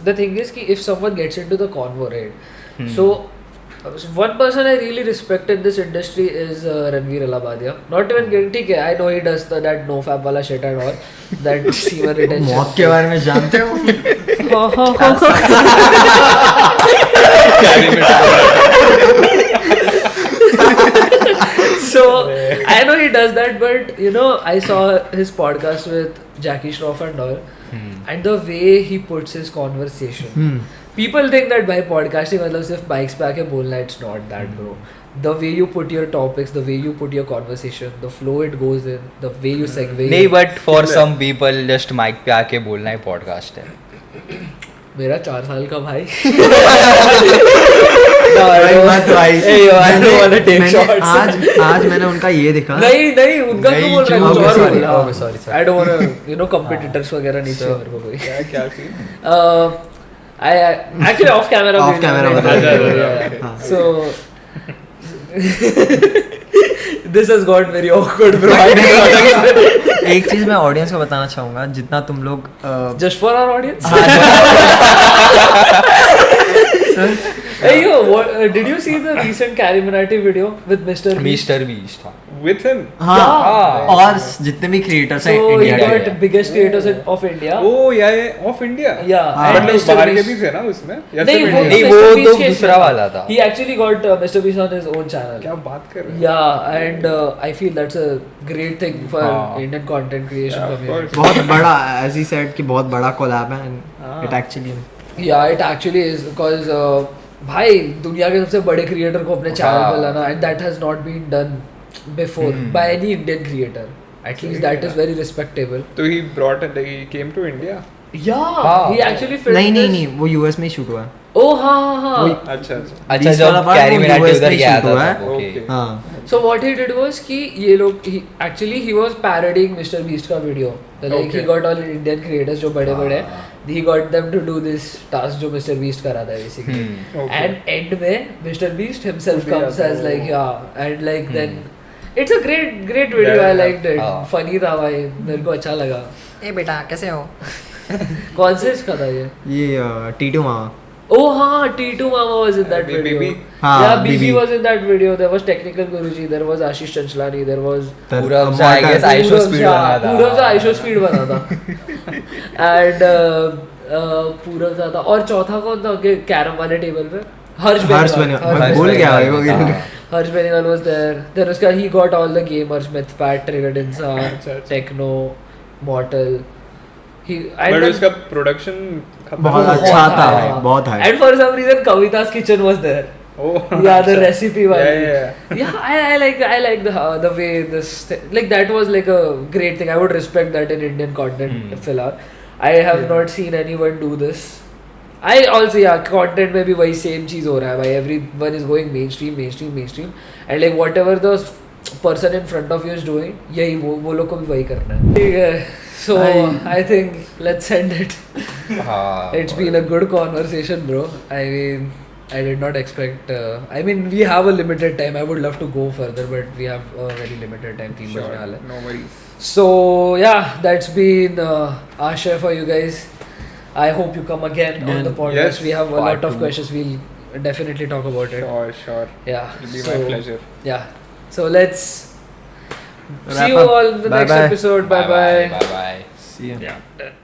the thing is कि if someone gets into the convo, right? So, one person I really respect in this industry is Ranveer Alabadia. Not even getting, ठीक है, I know he does that no-fap वाला shit and all, that semen retention. मौत के बारे में जानते हो? So I know he does that, but you know, I saw his podcast with Jackie Shroff and all, and the way he puts his conversation. People think that by podcasting मतलब सिर्फ mics पे आके बोलना, it's not that, bro. The way you put your topics, the way you put your conversation, the flow it goes in, the way you segue. नहीं, but for some people just mic पे आके बोलना ही podcast है. मेरा 4 साल का भाई. मत भाई. आज मैंने उनका ये देखा. नहीं उनका क्यों बोल रहा है? कुछ और बोला. sorry. I don't wanna, you know, competitors वगैरह नहीं चाहिए मेरे को कोई. क्या scene? I actually off camera. Off camera बता yeah. So this has got very awkward, bro. एक चीज मैं ऑडियंस को बताना चाहूंगा, जितना तुम लोग Just for our audience. Hey yo, what did you see the recent Carrie Minati video with Mr. Beast? Mr. Beast. With him? हाँ, और जितने भी क्रिएटर्स हैं So he इंडिया got के. biggest creators of India. Oh yeah, of India. Yeah, हाँ. and मतलब Mr. बाहर के Beast. भी थे ना उसमें? या नहीं सिर्फ वो India? नहीं, Mr. वो Beast तो के दूसरा इसमें वाला था. He actually got Mr. Beast on his own channel. क्या बात कर रहे हो? Yeah, and I feel that's a great thing for हाँ. Indian content creation Yeah, of community. course. बहुत बड़ा, as he said कि बहुत बड़ा collab है and हाँ. it actually. Yeah, it actually is because भाई दुनिया के सबसे बड़े क्रिएटर को अपने चैनल हाँ. पे लाना and that has not been done before by any Indian creator. At least that is very respectable. तो he brought it, he came to India. Yeah, हाँ. he actually filmed नहीं this. नहीं वो यूएस में ही shoot हुआ है. Oh हाँ. अच्छा. अच्छा, Beast वाला जब part कैरी वो मिनाटी US उधर में गया shoot हुआ था. है. Okay. हाँ. So what he did was कि ये लोग actually he was parodying Mr. Beast का video. So like he Okay. got all Indian creators जो बड़े बड़े, he got them to do this task जो Mr. Beast करा था basically. Okay. And end में Mr. Beast himself comes as like yeah and like then it's a great video. Yeah, I liked it. हाँ. Funny था भाई, मेरे को अच्छा लगा. ए बेटा कैसे हो? कौन से इसका था ये? ये टीटू मामा. Oh हाँ, T2 Mama was in that video. BB. हाँ, Yeah, BB BB. was in that video. There was Technical Guruji. There was Ashish Chanchlani. There was पूरब सा I guess ISO speed बना था. पूरब सा ISO speed बना था. And पूरब सा था. और चौथा कौन था के कैरम वाले टेबल पे? हर्ष बेनीवाल. मैं भूल गया भाई वो. Harsh Bengal was there. Then uska he got all the gamers, Mythpat, Triggered Insan, Techno, Mortal. But उसका production बहुत अच्छा था भाई, बहुत high. And for some reason Kavita's kitchen was there. Oh. Yeah, the recipe one. Yeah. Yeah, I like the way this like that was like a great thing. I would respect that in Indian content फिलहाल. I have not seen anyone do this. I also content में भी वही same चीज हो रहा है भाई. Everyone is going mainstream and like whatever the person in front of you is doing, यही वो लोग को भी वही करना है. ठीक है. So I think let's end it. हाँ. It's been a good conversation, bro. I mean, I did not expect. I mean, we have a limited time. I would love to go further, but we have a very limited time. 3 बजने वाला है. No worries. So yeah, that's been our share for you guys. I hope you come again on the podcast. Yes, We have a part lot of 2. questions. We'll definitely talk about it. Sure. Yeah. It'll be so, my pleasure. Yeah. So let's Wrap see you up. all in the next Bye-bye. episode. Bye bye. Bye bye. See ya. Yeah. Done.